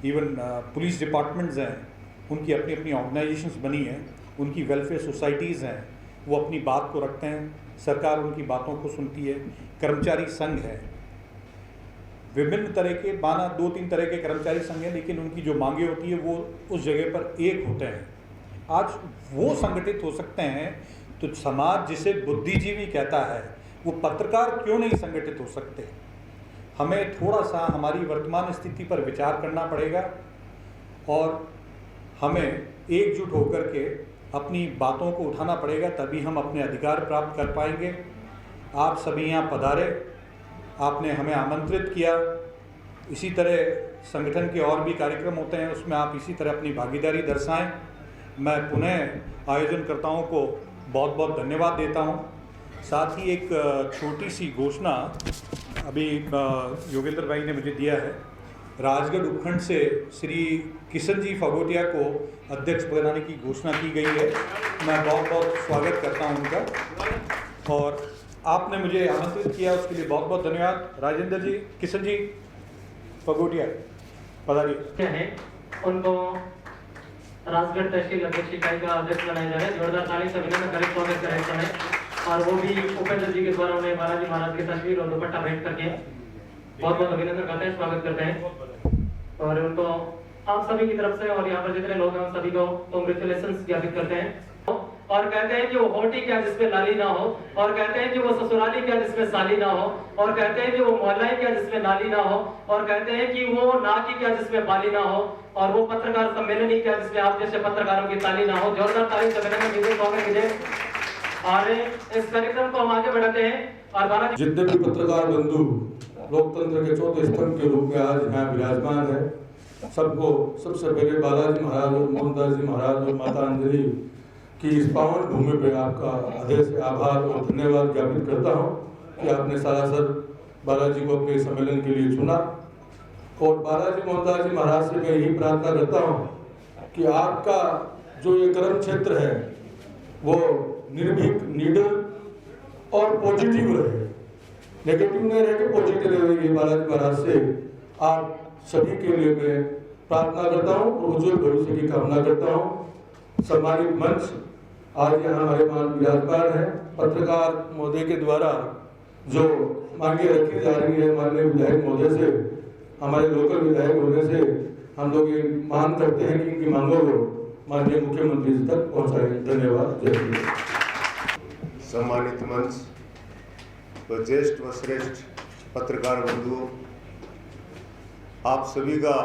इवन पुलिस डिपार्टमेंट्स हैं, उनकी अपनी अपनी ऑर्गेनाइजेशंस बनी हैं, उनकी वेलफेयर सोसाइटीज़ हैं, वो अपनी बात को रखते हैं, सरकार उनकी बातों को सुनती है। कर्मचारी संघ है, विभिन्न तरह के, माना 2-3 तरह के कर्मचारी संघ हैं, लेकिन उनकी जो मांगे होती है वो उस जगह पर एक होते हैं। आज वो संगठित हो सकते हैं, तो समाज जिसे बुद्धिजीवी कहता है, वो पत्रकार क्यों नहीं संगठित हो सकते? हमें थोड़ा सा हमारी वर्तमान स्थिति पर विचार करना पड़ेगा और हमें एकजुट होकर के अपनी बातों को उठाना पड़ेगा, तभी हम अपने अधिकार प्राप्त कर पाएंगे। आप सभी यहाँ पधारे, आपने हमें आमंत्रित किया। इसी तरह संगठन के और भी कार्यक्रम होते हैं, उसमें आप इसी तरह अपनी भागीदारी दर्शाएं। मैं पुनः आयोजनकर्ताओं को बहुत बहुत धन्यवाद देता हूँ। साथ ही एक छोटी सी घोषणा अभी योगेंद्र भाई ने मुझे दिया है। राजगढ़ उपखंड से श्री किशन जी फगोटिया को अध्यक्ष बनाने की घोषणा की गई है। मैं बहुत बहुत स्वागत करता हूं उनका, और आपने मुझे आमंत्रित किया उसके लिए बहुत बहुत धन्यवाद। राजेंद्र जी, किशन जी, पगोटिया पधारिए। हैं उनको राजगढ़ तहसील अध्यक्ष इकाई का अध्यक्ष बनाया जा रहा है। जोरदार ताली से अभिनंदन करें, स्वागत करें इस समय। और वो भी उपेंद्र जी के द्वारा उन्हें बालाजी महाराज की तस्वीर और दुपट्टा भेंट करके बहुत बहुत अभिनंदन करते हैं, स्वागत करते हैं। और उनको आप सभी की तरफ से और यहाँ पर जितने लोग हैं उन सभी को कांग्रेचुलेशंस ज्ञापित करते हैं। और कहते हैं कि वो होटी क्या जिसमें लाली ना हो, और कहते हैं कि वो ससुराली क्या जिसमें साली ना हो, और कहते हैं कि वो मोहल्लाई क्या जिसमें नाली ना हो, और कहते हैं कि वो नाकी क्या जिसमें बाली ना हो, और वो पत्रकार सम्मेलन ही क्या जिसमें आप जैसे पत्रकारों की ताली ना हो। जोरदार ताली से स्वागत कीजिए। और इस कार्यक्रम को हम आगे बढ़ाते हैं। और बालाजी जितने भी पत्रकार बंधु लोकतंत्र के चौथे स्तंभ के रूप में आज यहाँ विराजमान है, सबको सबसे पहले बालाजी महाराज और मोहनदास जी महाराज और माता अंजलि की इस पावन भूमि पे आपका हृदय से आभार और धन्यवाद ज्ञापित करता हूँ कि आपने सरासर बालाजी को अपने सम्मेलन के लिए चुना। और बालाजी मोहनदास जी महाराज से मैं यही प्रार्थना करता हूँ कि आपका जो ये कर्म क्षेत्र है वो निर्भीक, निडर और पॉजिटिव रहे, नेगेटिव नहीं रहे कि पॉजिटिव रहे। ये बालाजी महाराज से आप सभी के लिए मैं प्रार्थना करता हूँ और उज्जवल भविष्य की कामना करता हूँ। सम्मानित मंच आज यहाँ हमारे मान विराजमान है। पत्रकार महोदय के द्वारा जो मांगे रखी जा रही है माननीय विधायक महोदय से, हमारे लोकल विधायक होने से हम लोग ये मांग करते हैं कि इनकी मांगों को माननीय मुख्यमंत्री जी तक पहुँचाएं। धन्यवाद। जय हिंद। सम्मानित मंच व ज्येष्ठ व श्रेष्ठ पत्रकार बंधुओं, आप सभी का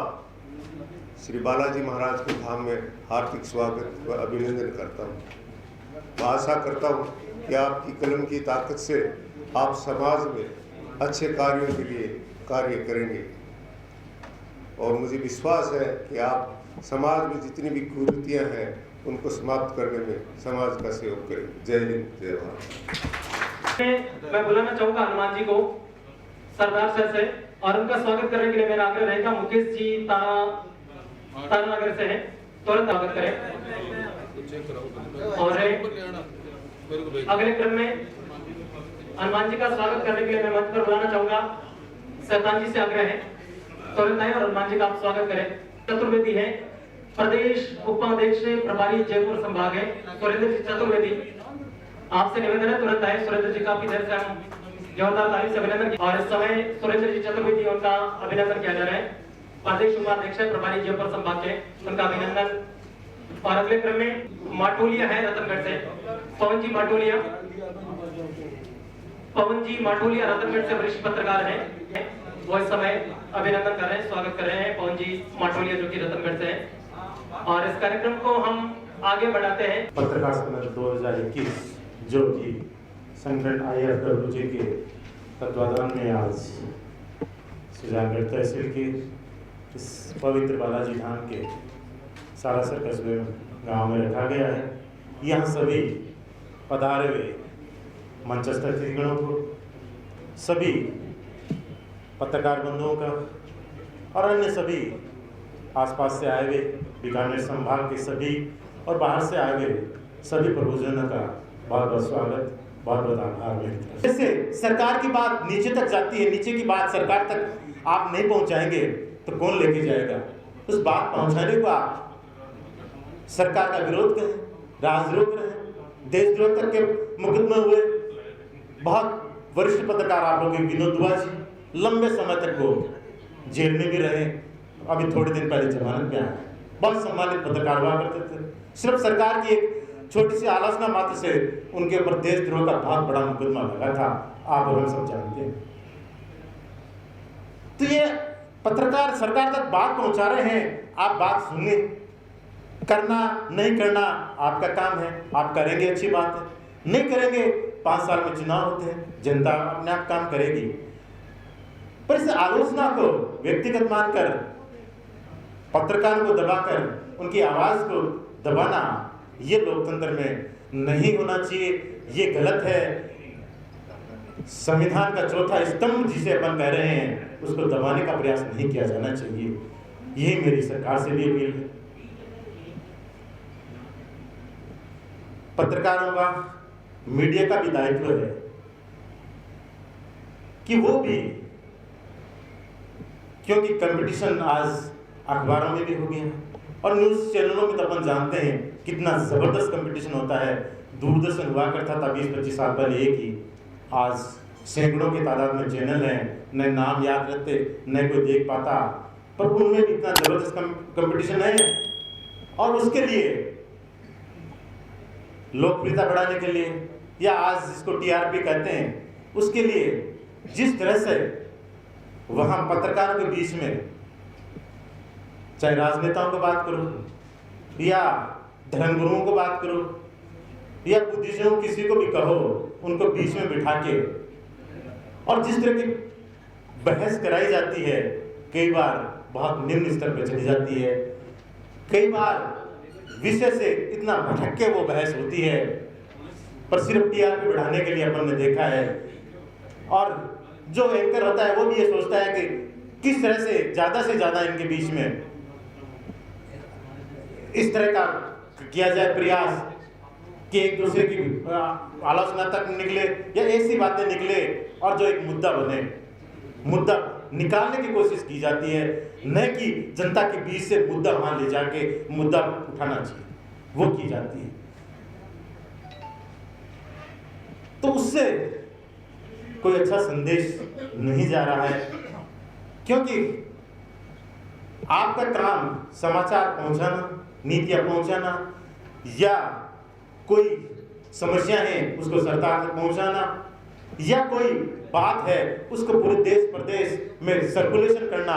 श्री बालाजी महाराज के धाम में हार्दिक स्वागत व अभिनंदन करता हूँ। मैं आशा करता हूँ कि आपकी कलम की ताकत से आप समाज में अच्छे कार्यों के लिए कार्य करेंगे और मुझे विश्वास है कि आप समाज में जितनी भी कुरीतियाँ हैं उनको समाप्त करने में समाज का सहयोग करेंगे। जय हिंद, जय भारत। मैं बुलाना चाहूंगा हनुमान जी को सरदार शहर से, और उनका स्वागत करने के लिए मेरा आग्रह रहेगा मुकेश जी तारानगर से हैं, तुरंत स्वागत करें। और अगले क्रम में हनुमान जी का स्वागत करने के लिए मैं मंच पर बुलाना चाहूंगा शैतान जी से आग्रह है, तुरंत आए और हनुमान जी का आप स्वागत करें। चतुर्वेदी है, प्रदेश उपाध्यक्ष प्रभारी जयपुर संभाग है, सुरेंद्र जी चतुर्वेदी, आपसे निवेदन है तुरंत आए। सुरेंद्र जी काफी देर से हम जोरदार ताली से अभिनंदन, और इस समय सुरेंद्र जी चतुर्वेदी उनका अभिनंदन किया जा रहा है। प्रदेश उपाध्यक्ष प्रभारी जयपुर संभाग के, उनका अभिनंदन। और अगले क्रम में माटोलिया है रतनगढ़ से, पवन जी माटोलिया, रतनगढ़ से वरिष्ठ पत्रकार हैं, वो इस समय अभिनंदन कर रहे हैं, स्वागत कर रहे हैं पवन जी माटोलिया जो कि रतनगढ़ से हैं। और इस कार्यक्रम को हम आगे बढ़ाते हैं। पत्रकार सम्मेलन 2021 जो कि संगठन IFW जी के तत्वाधान में आज सुजानगढ़ तहसील के इस पवित्र बालाजी धाम के सारासर कस्बे गांव में रखा गया है। यहाँ सभी पधारे हुए मंचस्थ अतिथिगणों को, सभी पत्रकार बंधुओं का और अन्य सभी आसपास से आए हुए बीकानेर संभाग के सभी और बाहर से आए हुए सभी प्रभुजनों का बहुत बहुत स्वागत, बहुत बहुत आभार। जैसे सरकार की बात नीचे तक जाती है, नीचे की बात सरकार तक आप नहीं पहुंचाएंगे तो कौन लेके जाएगा? उस बात पहुंचाने को आप सरकार का विरोध करें, राजद्रोह करें, देशद्रोह तक के मुकदमे हुए बहुत वरिष्ठ पत्रकार आप लोग विनोद दुआ जी लंबे समय तक वो जेल में भी रहे, अभी थोड़े दिन पहले जमानत में आए। बहुत सम्मानित पत्रकार हुआ करते थे। सिर्फ सरकार की एक छोटी सी आलोचना मात्र से उनके ऊपर देशद्रोह का बहुत बड़ा मुकदमा लगा था, आप और हम सब जानते हैं। तो ये पत्रकार सरकार तक बात पहुंचा रहे हैं, आप बात सुनिए। करना नहीं करना आपका काम है, आप करेंगे अच्छी बात है, नहीं करेंगे 5 साल में चुनाव होते हैं, जनता अपने आप काम करेगी। पर इस आलोचना को व्यक्तिगत मानकर पत्रकारों को दबाकर उनकी आवाज को दबाना ये लोकतंत्र में नहीं होना चाहिए, ये गलत है। संविधान का चौथा स्तंभ जिसे अपन कह रहे हैं उसको दबाने का प्रयास नहीं किया जाना चाहिए। यही मेरी सरकार से भी अपील है। पत्रकारों का, मीडिया का भी दायित्व है कि वो भी क्योंकि कंपटीशन आज अखबारों में भी हो गया और न्यूज़ चैनलों में तो अपन जानते हैं कितना ज़बरदस्त कंपटीशन होता है। दूरदर्शन हुआ करता था 20-25 साल पहले एक ही, आज सैकड़ों की तादाद में चैनल हैं, न नाम याद रहते न कोई देख पाता, पर उनमें भी इतना ज़बरदस्त कंपटीशन है। और उसके लिए लोकप्रियता बढ़ाने के लिए या आज जिसको टीआरपी कहते हैं, उसके लिए जिस तरह से वहाँ पत्रकारों के बीच में चाहे राजनेताओं को बात करो या धर्मगुरुओं को बात करो या बुद्धिजीवियों किसी को भी कहो, उनको बीच में बिठा के और जिस तरह की बहस कराई जाती है, कई बार बहुत निम्न स्तर पर चली जाती है, कई बार विषय से इतना भटक के वो बहस होती है, पर सिर्फ टीआरपी बढ़ाने के लिए अपन ने देखा है। और जो एंकर होता है वो भी ये सोचता है कि किस तरह से ज़्यादा इनके बीच में इस तरह का किया जाए प्रयास कि एक दूसरे की आलोचना तक निकले या ऐसी बातें निकले और जो एक मुद्दा बने, मुद्दा निकालने की कोशिश की जाती है, न कि जनता के बीच से मुद्दा वहां ले जाके मुद्दा उठाना चाहिए, वो की जाती है। तो उससे कोई अच्छा संदेश नहीं जा रहा है, क्योंकि आपका काम समाचार पहुंचाना, नीतियां पहुंचाना या कोई समस्या है उसको सरकार तक पहुंचाना या कोई बात है उसको पूरे देश प्रदेश में सर्कुलेशन करना,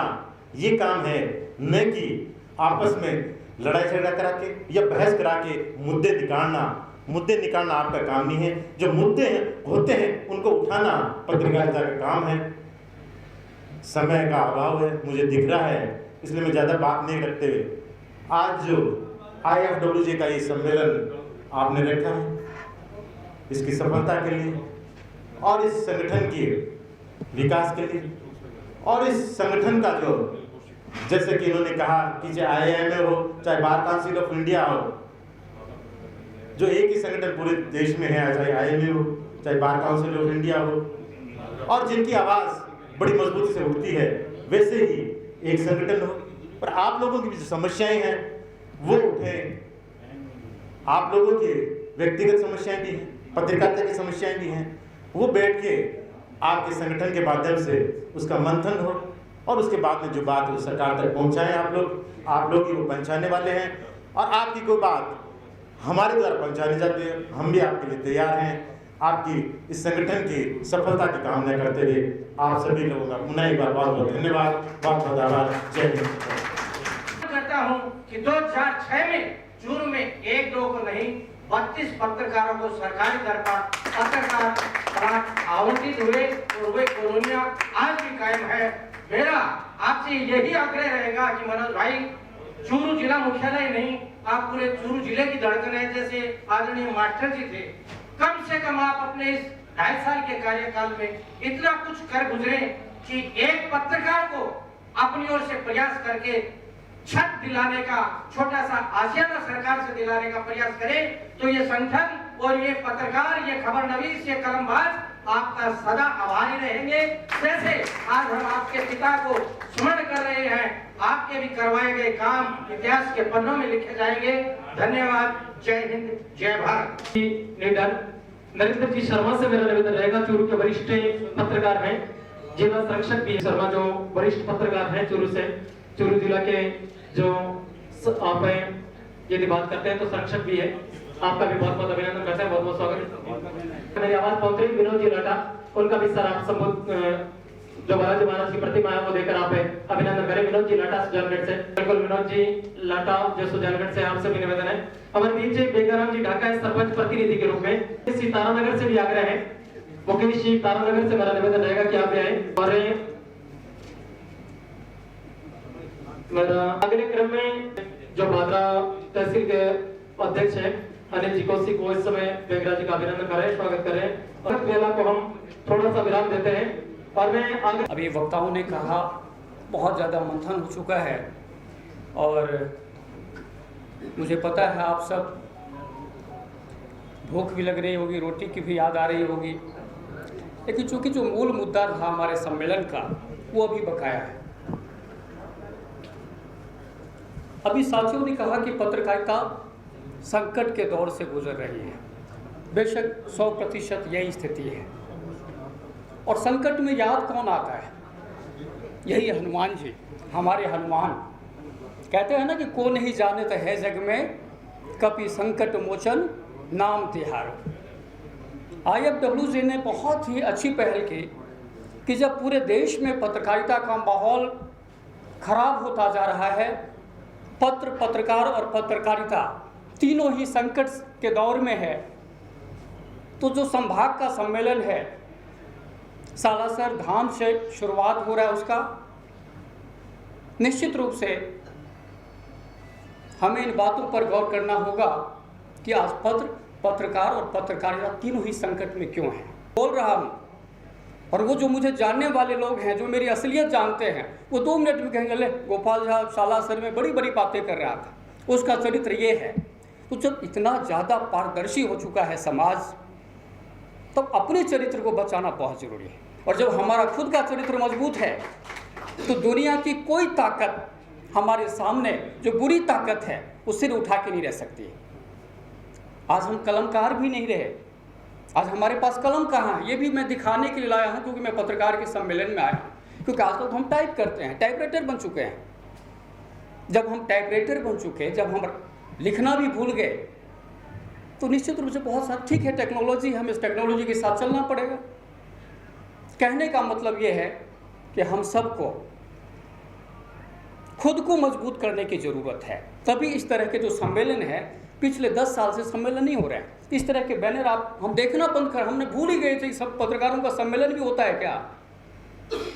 ये काम है, न कि आपस में लड़ाई झगड़ा करा के या बहस करा के मुद्दे निकालना आपका काम नहीं है। जो मुद्दे होते हैं उनको उठाना पत्रकारिता का काम है। समय का अभाव है, मुझे दिख रहा है, इसलिए मैं ज़्यादा बात नहीं रखते हुए आज जो IFWJ का ये सम्मेलन आपने रखा है, इसकी सफलता के लिए और इस संगठन के विकास के लिए और इस संगठन का जो, जैसे कि इन्होंने कहा कि चाहे IIMA हो, चाहे बार काउंसिल ऑफ इंडिया हो, जो एक ही संगठन पूरे देश में है, चाहे IIMA हो, चाहे बार काउंसिल ऑफ इंडिया हो, और जिनकी आवाज़ बड़ी मजबूती से उठती है, वैसे ही एक संगठन हो। पर आप लोगों की जो समस्याएं हैं वो उठें, आप लोगों की व्यक्तिगत समस्याएं भी हैं, पत्रकारिता की समस्याएं भी हैं, वो बैठ के आपके संगठन के माध्यम से उसका मंथन हो और उसके बाद में जो बात है सरकार तक पहुंचाएं। आप लोग ही वो पहुंचाने वाले हैं और आपकी कोई बात हमारे द्वारा पहुंचानी जाती है, हम भी आपके लिए तैयार हैं। आपकी इस संगठन की सफलता की कामना करते हुए आप सभी लोगों का पुनः एक बार बहुत बहुत धन्यवाद, बहुत बहुत आभार। जय हिंद। करता हूं कि 2006 में चूरू में 1-2 को नहीं 32 पत्रकारों को सरकारी दर पर पत्रकार पराग आवंटित हुए और वे कॉलोनियां आज भी कायम है। मेरा आपसे यही आग्रह रहेगा कि मनोज भाई, चूरू जिला मुख्यालय नहीं, आप पूरे चूरू जिले की धड़कन है, जैसे आदरणीय मास्टर जी थे, कम से कम आप अपने इस 2.5 साल के कार्यकाल में इतना कुछ कर गुजरे कि एक पत्रकार को अपनी ओर से प्रयास करके छत दिलाने का छोटा सा आशियाना सरकार से दिलाने का प्रयास करें, तो ये संगठन और ये पत्रकार, ये खबरनवीस, ये कलमबाज आपका सदा आभारी रहेंगे। जैसे आज हम आपके पिता को स्मरण कर रहे हैं, आपके भी करवाए गए काम इतिहास के पन्नों में लिखे जाएंगे। धन्यवाद। जय हिंद, जय भारत। लीडर नरेंद्र जी शर्मा से मेरा निवेदन रहेगा, चूरू के वरिष्ठ पत्रकार हैं, जिला संरक्षक भी शर्मा जो वरिष्ठ पत्रकार हैं चूरू से, चूरू जिला के जो आप हैं, यदि बात करते हैं तो संरक्षक भी है, आपका भी बहुत बहुत अभिनंदन करते हैं, बहुत बहुत स्वागत। मेरी आवाज पहुंच रही विनोद जी लाटा, उनका भी सर आप संबोध जो बालाजी महाराज की प्रतिमा है वो देकर आप अभिनंदन करें। विनोद जी लाटा सुजानगढ़ से, बिल्कुल विनोद जी लाटा जो सुजानगढ़ से, आपसे भी निवेदन है। हमारे बीच बेगाराम जी ढाका सरपंच प्रतिनिधि के रूप में, इसी तारानगर से भी आग्रह है, मुकेश जी तारानगर से मेरा निवेदन रहेगा कि आप भी आए। और मेरा अगले क्रम में जो भादरा तहसील के अध्यक्ष हैं अनिल जी कौशिक को इस समय बेगरा जी का अभिनंदन करें, स्वागत करें और मेला को हम थोड़ा सा विराम देते हैं। और मैं आगे अभी वक्ताओं ने कहा बहुत ज़्यादा मंथन हो चुका है और मुझे पता है आप सब भूख भी लग रही होगी, रोटी की भी याद आ रही होगी, लेकिन चूंकि जो मूल मुद्दा था हमारे सम्मेलन का वो अभी बकाया है। अभी साथियों ने कहा कि पत्रकारिता संकट के दौर से गुजर रही है। बेशक 100% यही स्थिति है। और संकट में याद कौन आता है? यही हनुमान जी, हमारे हनुमान। कहते हैं ना कि को नहीं जानत है जग में, कपि संकट मोचन नाम तिहारो। IFWJ ने बहुत ही अच्छी पहल की कि जब पूरे देश में पत्रकारिता का माहौल खराब होता जा रहा है, पत्रकार और पत्रकारिता तीनों ही संकट के दौर में है, तो जो संभाग का सम्मेलन है सालासर धाम से शुरुआत हो रहा है, उसका निश्चित रूप से हमें इन बातों पर गौर करना होगा कि आज पत्रकार और पत्रकारिता तीनों ही संकट में क्यों हैं। बोल रहा हूँ और वो जो मुझे जानने वाले लोग हैं, जो मेरी असलियत जानते हैं, वो 2 मिनट में कहेंगे ले गोपाल झा सालासर में बड़ी बड़ी बातें कर रहा था, उसका चरित्र ये है। तो जब इतना ज़्यादा पारदर्शी हो चुका है समाज, तब अपने चरित्र को बचाना बहुत ज़रूरी है। और जब हमारा खुद का चरित्र मजबूत है तो दुनिया की कोई ताकत हमारे सामने जो बुरी ताकत है उस सिर उठा के नहीं रह सकती। आज हम कलमकार भी नहीं रहे, आज हमारे पास कलम कहाँ है, ये भी मैं दिखाने के लिए लाया हूँ, क्योंकि मैं पत्रकार के सम्मेलन में आया हूँ। क्योंकि आजकल तो हम टाइप करते हैं, टाइपराइटर बन चुके हैं। जब हम टाइपराइटर बन चुके, जब हम लिखना भी भूल गए, तो निश्चित रूप से बहुत सारा ठीक है, टेक्नोलॉजी, हम इस टेक्नोलॉजी के साथ चलना पड़ेगा। कहने का मतलब ये है कि हम सबको खुद को मजबूत करने की ज़रूरत है। तभी इस तरह के जो सम्मेलन है, पिछले 10 साल से सम्मेलन नहीं हो रहे हैं, इस तरह के बैनर हम देखना बंद कर, हमने भूल ही गए थे सब पत्रकारों का सम्मेलन भी होता है क्या।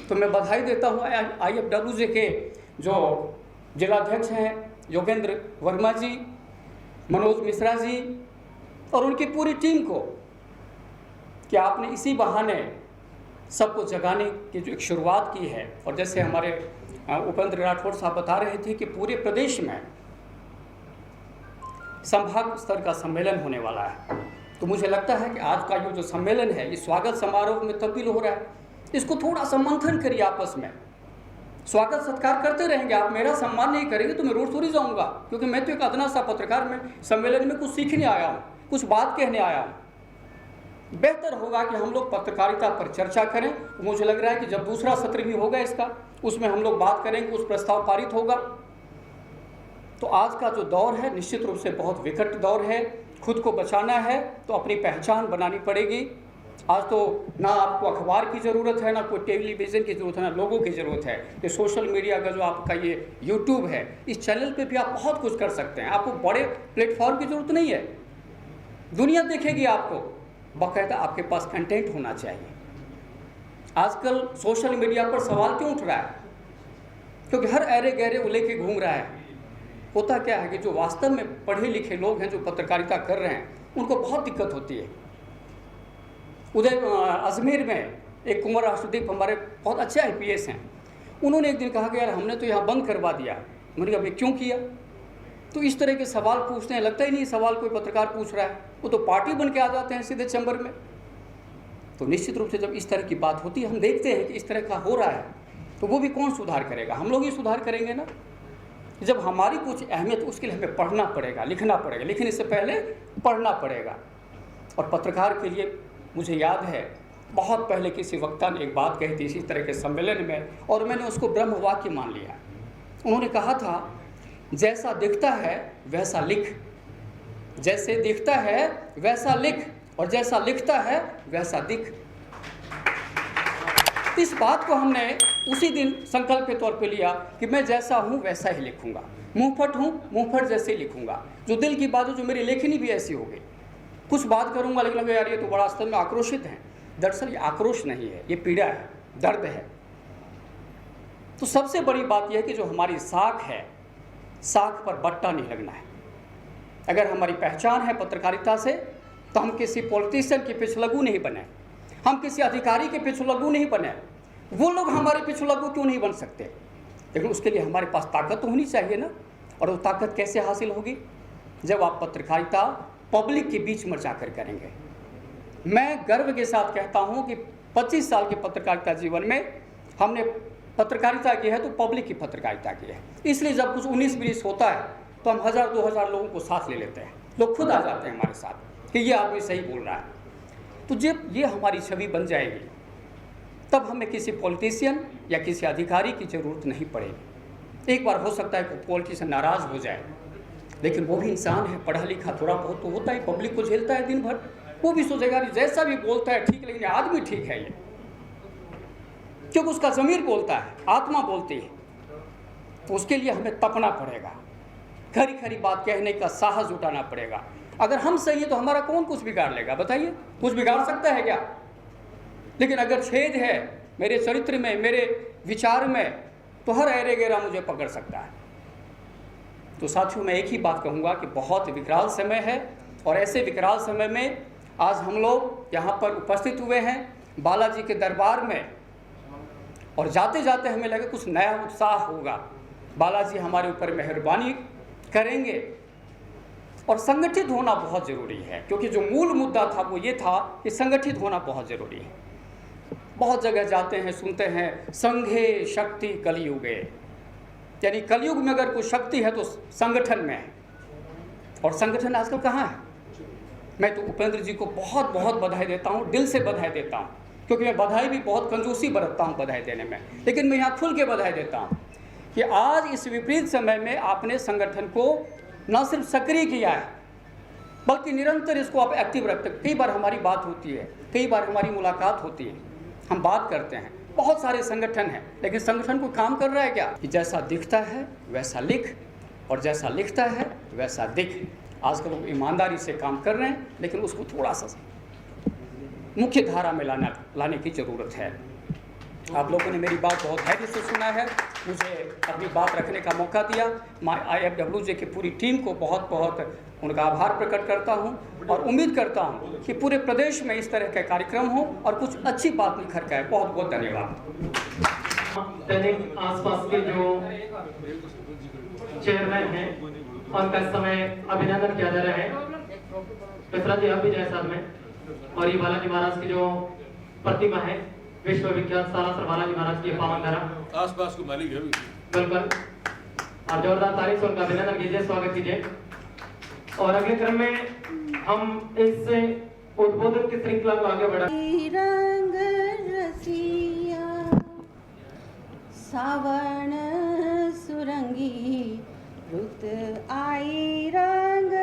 तो मैं बधाई देता हूँ IFWJ के जो जिलाध्यक्ष हैं योगेंद्र वर्मा जी, मनोज मिश्रा जी और उनकी पूरी टीम को कि आपने इसी बहाने सबको जगाने की जो एक शुरुआत की है। और जैसे हमारे उपेंद्र राठौड़ साहब बता रहे थे कि पूरे प्रदेश में संभाग स्तर का सम्मेलन होने वाला है, तो मुझे लगता है कि आज का ये जो सम्मेलन है, ये स्वागत समारोह में तब्दील हो रहा है। इसको थोड़ा सा मंथन करिए आपस में, स्वागत सत्कार करते रहेंगे। आप मेरा सम्मान नहीं करेंगे तो मैं रोड थोड़ी जाऊंगा, क्योंकि मैं तो एक अदना सा पत्रकार में सम्मेलन में कुछ सीखने आया हूँ, कुछ बात कहने आया हूँ। बेहतर होगा कि हम लोग पत्रकारिता पर चर्चा करें। मुझे लग रहा है कि जब दूसरा सत्र भी होगा इसका, उसमें हम लोग बात करेंगे, उस प्रस्ताव पारित होगा। तो आज का जो दौर है निश्चित रूप से बहुत विकट दौर है। खुद को बचाना है तो अपनी पहचान बनानी पड़ेगी। आज तो ना आपको अखबार की ज़रूरत है, ना कोई टेलीविज़न की ज़रूरत है, ना लोगों की ज़रूरत है। ये सोशल मीडिया का जो आपका ये यूट्यूब है, इस चैनल पे भी आप बहुत कुछ कर सकते हैं। आपको बड़े प्लेटफॉर्म की ज़रूरत नहीं है, दुनिया देखेगी आपको। बाकायदा आपके पास कंटेंट होना चाहिए। आजकल सोशल मीडिया पर सवाल क्यों उठ रहा है? क्योंकि हर अरे गहरे वो लेके घूम रहा है। होता क्या है कि जो वास्तव में पढ़े लिखे लोग हैं, जो पत्रकारिता कर रहे हैं, उनको बहुत दिक्कत होती है। अजमेर में एक कुंवर राष्ट्रदीप हमारे बहुत अच्छे IPS हैं, उन्होंने एक दिन कहा कि यार हमने तो यहाँ बंद करवा दिया। मैंने कहा भाई क्यों किया? तो इस तरह के सवाल पूछते हैं, लगता ही नहीं सवाल कोई पत्रकार पूछ रहा है, वो तो पार्टी बन के आ जाते हैं सीधे चैम्बर में। तो निश्चित रूप से जब इस तरह की बात होती है, हम देखते हैं कि इस तरह का हो रहा है, तो वो भी कौन सुधार करेगा? हम लोग ही सुधार करेंगे ना। जब हमारी कुछ अहमियत, उसके लिए हमें पढ़ना पड़ेगा, लिखना पड़ेगा, लिखने से पहले पढ़ना पड़ेगा। और पत्रकार के लिए मुझे याद है बहुत पहले किसी वक्ता ने एक बात कही थी इसी तरह के सम्मेलन में, और मैंने उसको ब्रह्म वाक्य मान लिया। उन्होंने कहा था, जैसा दिखता है वैसा लिख, जैसे दिखता है वैसा लिख, और जैसा लिखता है वैसा दिख। इस बात को हमने उसी दिन संकल्प के तौर पे लिया कि मैं जैसा हूँ वैसा ही लिखूंगा, मुंहफट हूँ मुंहफट जैसे ही लिखूंगा। जो दिल की बात हो, जो मेरी लेखनी भी ऐसी होगी। कुछ बात करूंगा लेकिन यार ये तो बड़ा स्तर में आक्रोशित है। दरअसल ये आक्रोश नहीं है, ये पीड़ा है, दर्द है। तो सबसे बड़ी बात यह है कि जो हमारी साख है, साख पर बट्टा नहीं लगना है। अगर हमारी पहचान है पत्रकारिता से, तो हम किसी पॉलिटिशियन के पिछलगू नहीं बने, हम किसी अधिकारी के पिछलगू नहीं बने। वो लोग हमारे पिछलगू क्यों नहीं बन सकते? लेकिन उसके लिए हमारे पास ताकत तो होनी चाहिए ना। और वो ताकत कैसे हासिल होगी? जब आप पत्रकारिता पब्लिक के बीच में जाकर करेंगे। मैं गर्व के साथ कहता हूँ कि 25 साल के पत्रकारिता जीवन में हमने पत्रकारिता की है तो पब्लिक की पत्रकारिता की है। इसलिए जब कुछ 19-20 होता है तो हम 1000-2000 लोगों को साथ ले लेते हैं, लोग खुद आ जाते हैं हमारे साथ कि ये आदमी सही बोल रहा है। तो जब ये हमारी छवि बन जाएगी तब हमें किसी पॉलिटिशियन या किसी अधिकारी की ज़रूरत नहीं पड़ेगी। एक बार हो सकता है कि पॉलिटिशियन नाराज़ हो जाए, लेकिन वो भी इंसान है, पढ़ा लिखा थोड़ा बहुत तो होता है, पब्लिक को झेलता है दिन भर। वो भी सोचेगा कि जैसा भी बोलता है ठीक, लेकिन आदमी ठीक है ये, क्योंकि उसका ज़मीर बोलता है, आत्मा बोलती है। तो उसके लिए हमें तपना पड़ेगा, खरी खरी बात कहने का साहस जुटाना पड़ेगा। अगर हम सही है तो हमारा कौन कुछ बिगाड़ लेगा? बताइए, कुछ बिगाड़ सकता है क्या? लेकिन अगर छेद है मेरे चरित्र में, मेरे विचार में, तो हर ऐरे गैरा मुझे पकड़ सकता है। तो साथियों, मैं एक ही बात कहूँगा कि बहुत विकराल समय है, और ऐसे विकराल समय में आज हम लोग यहाँ पर उपस्थित हुए हैं बालाजी के दरबार में, और जाते जाते हमें लगे कुछ नया उत्साह होगा, बालाजी हमारे ऊपर मेहरबानी करेंगे। और संगठित होना बहुत ज़रूरी है, क्योंकि जो मूल मुद्दा था वो ये था कि संगठित होना बहुत ज़रूरी है। बहुत जगह जाते हैं, सुनते हैं संघे शक्ति कलयुगे, यानी कलयुग में अगर कोई शक्ति है तो संगठन में है, और संगठन आजकल कहाँ है? मैं तो उपेंद्र जी को बहुत बहुत बधाई देता हूँ, दिल से बधाई देता हूँ, क्योंकि मैं बधाई भी बहुत कंजूसी बरतता हूँ बधाई देने में, लेकिन मैं यहाँ खुल के बधाई देता हूँ कि आज इस विपरीत समय में आपने संगठन को न सिर्फ सक्रिय किया है, बल्कि निरंतर इसको आप एक्टिव रखते हैं। कई बार हमारी बात होती है, कई बार हमारी मुलाकात होती है, हम बात करते हैं, बहुत सारे संगठन हैं, लेकिन संगठन को काम कर रहा है क्या? कि जैसा दिखता है वैसा लिख, और जैसा लिखता है वैसा दिख। आजकल लोग ईमानदारी से काम कर रहे हैं, लेकिन उसको थोड़ा सा मुख्य धारा में लाने की ज़रूरत है। आप लोगों ने मेरी बात बहुत धैर्य से सुना है, मुझे अपनी बात रखने का मौका दिया। मैं IFWJ की पूरी टीम को बहुत बहुत उनका आभार प्रकट करता हूं, और उम्मीद करता हूं कि पूरे प्रदेश में इस तरह के कार्यक्रम हो और कुछ अच्छी बात निखर के आए। बहुत बहुत धन्यवाद। दैनिक आसपास के जो चेयरमैन हैं उनका इस समय अभिनंदन किया जा रहा है। मिश्रा जी आप भी जाए साथ में। और ये बालाजी महाराज की जो प्रतिमा है, विश्व विख्यात सालासर बालाजी महाराज की पावन धरा, आसपास को मालिक है बिल्कुल, और जोरदार तारीफ से उनका अभिनंदन कीजिए, स्वागत कीजिए। और अगले क्रम में हम इस उद्बोधन की श्रृंखला को आगे बढ़ा। रंग रसिया सावन सुरंगी रुत आई, रंग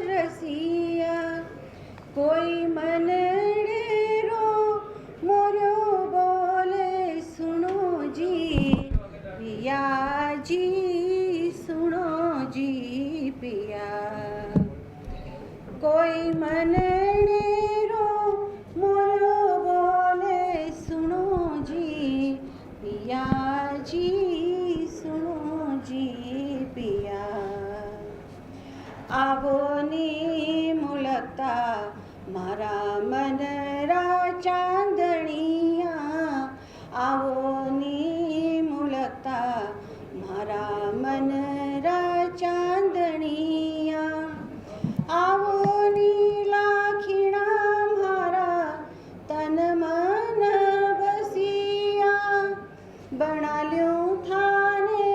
रसिया कोई मन रो मोरो बोले सुनो जी पिया जी, सुनो जी पिया। कोई मन रो मोरो बोले सुनो जी पिया जी, सुनो जी पिया। आवो नी मुलकता मारा मन रा चांदनिया, आवो नी मुलकता मारा मन रा चांदनिया। आवो नीला खिणा मारा तन मन बसिया, बना ल्यूं थाने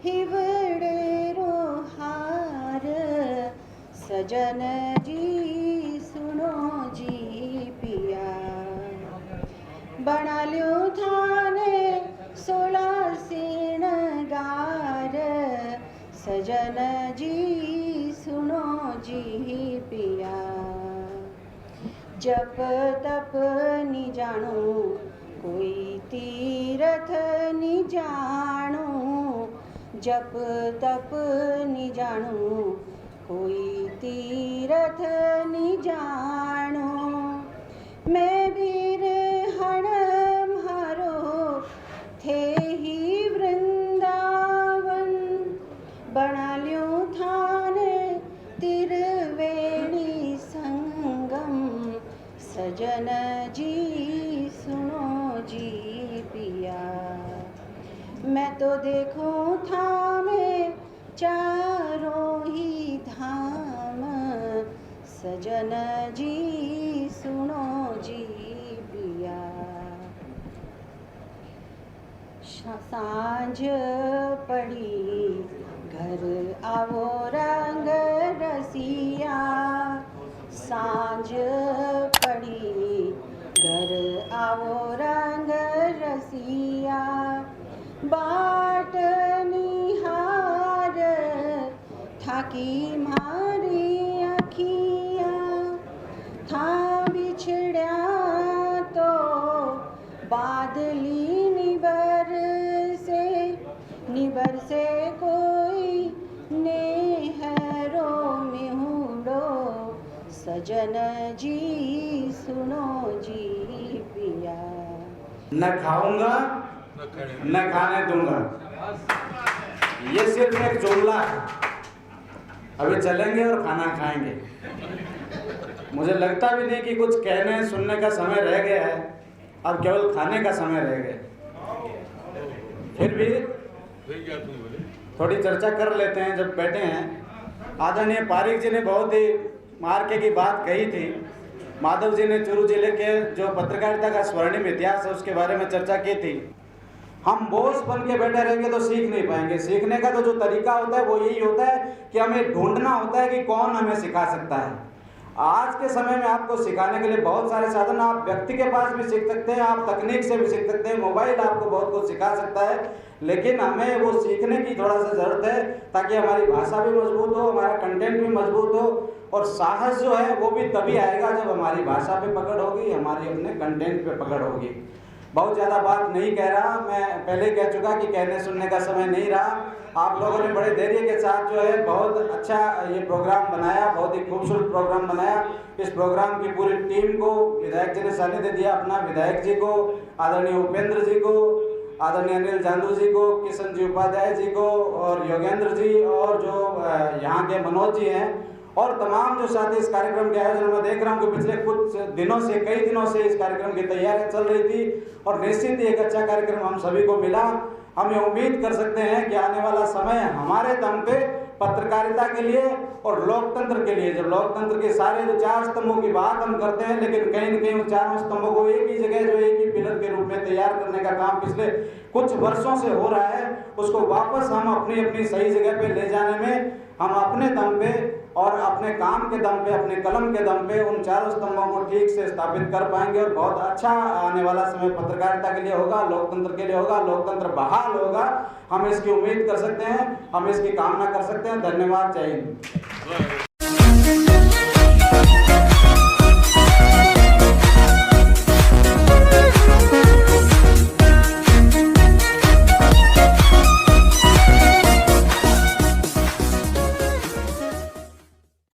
हिवड़े रो हार, सजन जी सुनो जी पिया। बना ल्यूं थाने 16 सिनगार, सजन जी सुनो जी पिया। जप तप नि जानो कोई तीरथ नि जानो, जप तप नि जानो कोई तीरथ नि जानो। मैं वीर हण मारो थे ही वृंदावन, बना ल्यूं थाने तिरवेणी संगम, सजन जी सुनो जी पिया। मैं तो देखूं थामे चारों ही धाम, सजन जी सुनो जी पिया। सांझ पड़ी घर आवो रंग रसिया, सांझ पड़ी घर आवो रंग रसिया, बाट निहार थाकी मारी अखियाँ, था बिछड़िया तो बादली निबर से कोई नेहरो में हूँडो, सजन जी सुनो जी पिया। न खाऊंगा न खाने दूंगा, ये सिर्फ एक जुमला है। अभी चलेंगे और खाना खाएंगे। मुझे लगता भी नहीं कि कुछ कहने सुनने का समय रह गया है, अब केवल खाने का समय रह गया। फिर भी थोड़ी चर्चा कर लेते हैं जब बैठे हैं। आदरणीय पारिक जी ने बहुत ही मार्के की बात कही थी। माधव जी ने चूरू जिले के जो पत्रकारिता का स्वर्णिम इतिहास है उसके बारे में चर्चा की थी। हम बोझ बन के बैठे रहेंगे तो सीख नहीं पाएंगे। सीखने का तो जो तरीका होता है वो यही होता है कि हमें ढूंढना होता है कि कौन हमें सिखा सकता है। आज के समय में आपको सिखाने के लिए बहुत सारे साधन, आप व्यक्ति के पास भी सीख सकते हैं, आप तकनीक से भी सीख सकते हैं, मोबाइल आपको बहुत कुछ सिखा सकता है, लेकिन हमें वो सीखने की थोड़ा सा ज़रूरत है ताकि हमारी भाषा भी मजबूत हो, हमारा कंटेंट भी मजबूत हो। और साहस जो है वो भी तभी आएगा जब हमारी भाषा पे पकड़ होगी, हमारी अपने कंटेंट पे पकड़ होगी। बहुत ज़्यादा बात नहीं कह रहा, मैं पहले कह चुका कि कहने सुनने का समय नहीं रहा। आप लोगों ने बड़े धैर्य के साथ जो है बहुत अच्छा ये प्रोग्राम बनाया, बहुत ही खूबसूरत प्रोग्राम बनाया। इस प्रोग्राम की पूरी टीम को विधायक जी ने सानिध्य दिया, अपना विधायक जी को, आदरणीय उपेंद्र जी को, आदरणीय अनिल जांदू जी को, किशन जी उपाध्याय जी को और योगेंद्र जी और जो यहाँ के मनोज जी हैं और तमाम जो साथी इस कार्यक्रम के आयोजन में देख रहा हूँ कि पिछले कुछ दिनों से, कई दिनों से इस कार्यक्रम की तैयारियां चल रही थी और निश्चित ही एक अच्छा कार्यक्रम हम सभी को मिला। हम ये उम्मीद कर सकते हैं कि आने वाला समय हमारे दम पे पत्रकारिता के लिए और लोकतंत्र के लिए, जब लोकतंत्र के सारे जो 4 स्तंभों की बात हम करते हैं, लेकिन कहीं न कहीं उन 4 स्तंभों को एक ही जगह जो एक ही पिलर के रूप में तैयार करने का काम पिछले कुछ वर्षों से हो रहा है, उसको वापस हम अपनी अपनी सही जगह पे ले जाने में हम अपने दम पे और अपने काम के दम पे, अपने कलम के दम पे उन 4 स्तंभों को ठीक से स्थापित कर पाएंगे और बहुत अच्छा आने वाला समय पत्रकारिता के लिए होगा, लोकतंत्र के लिए होगा, लोकतंत्र बहाल होगा। हम इसकी उम्मीद कर सकते हैं, हम इसकी कामना कर सकते हैं। धन्यवाद, जय हिंद।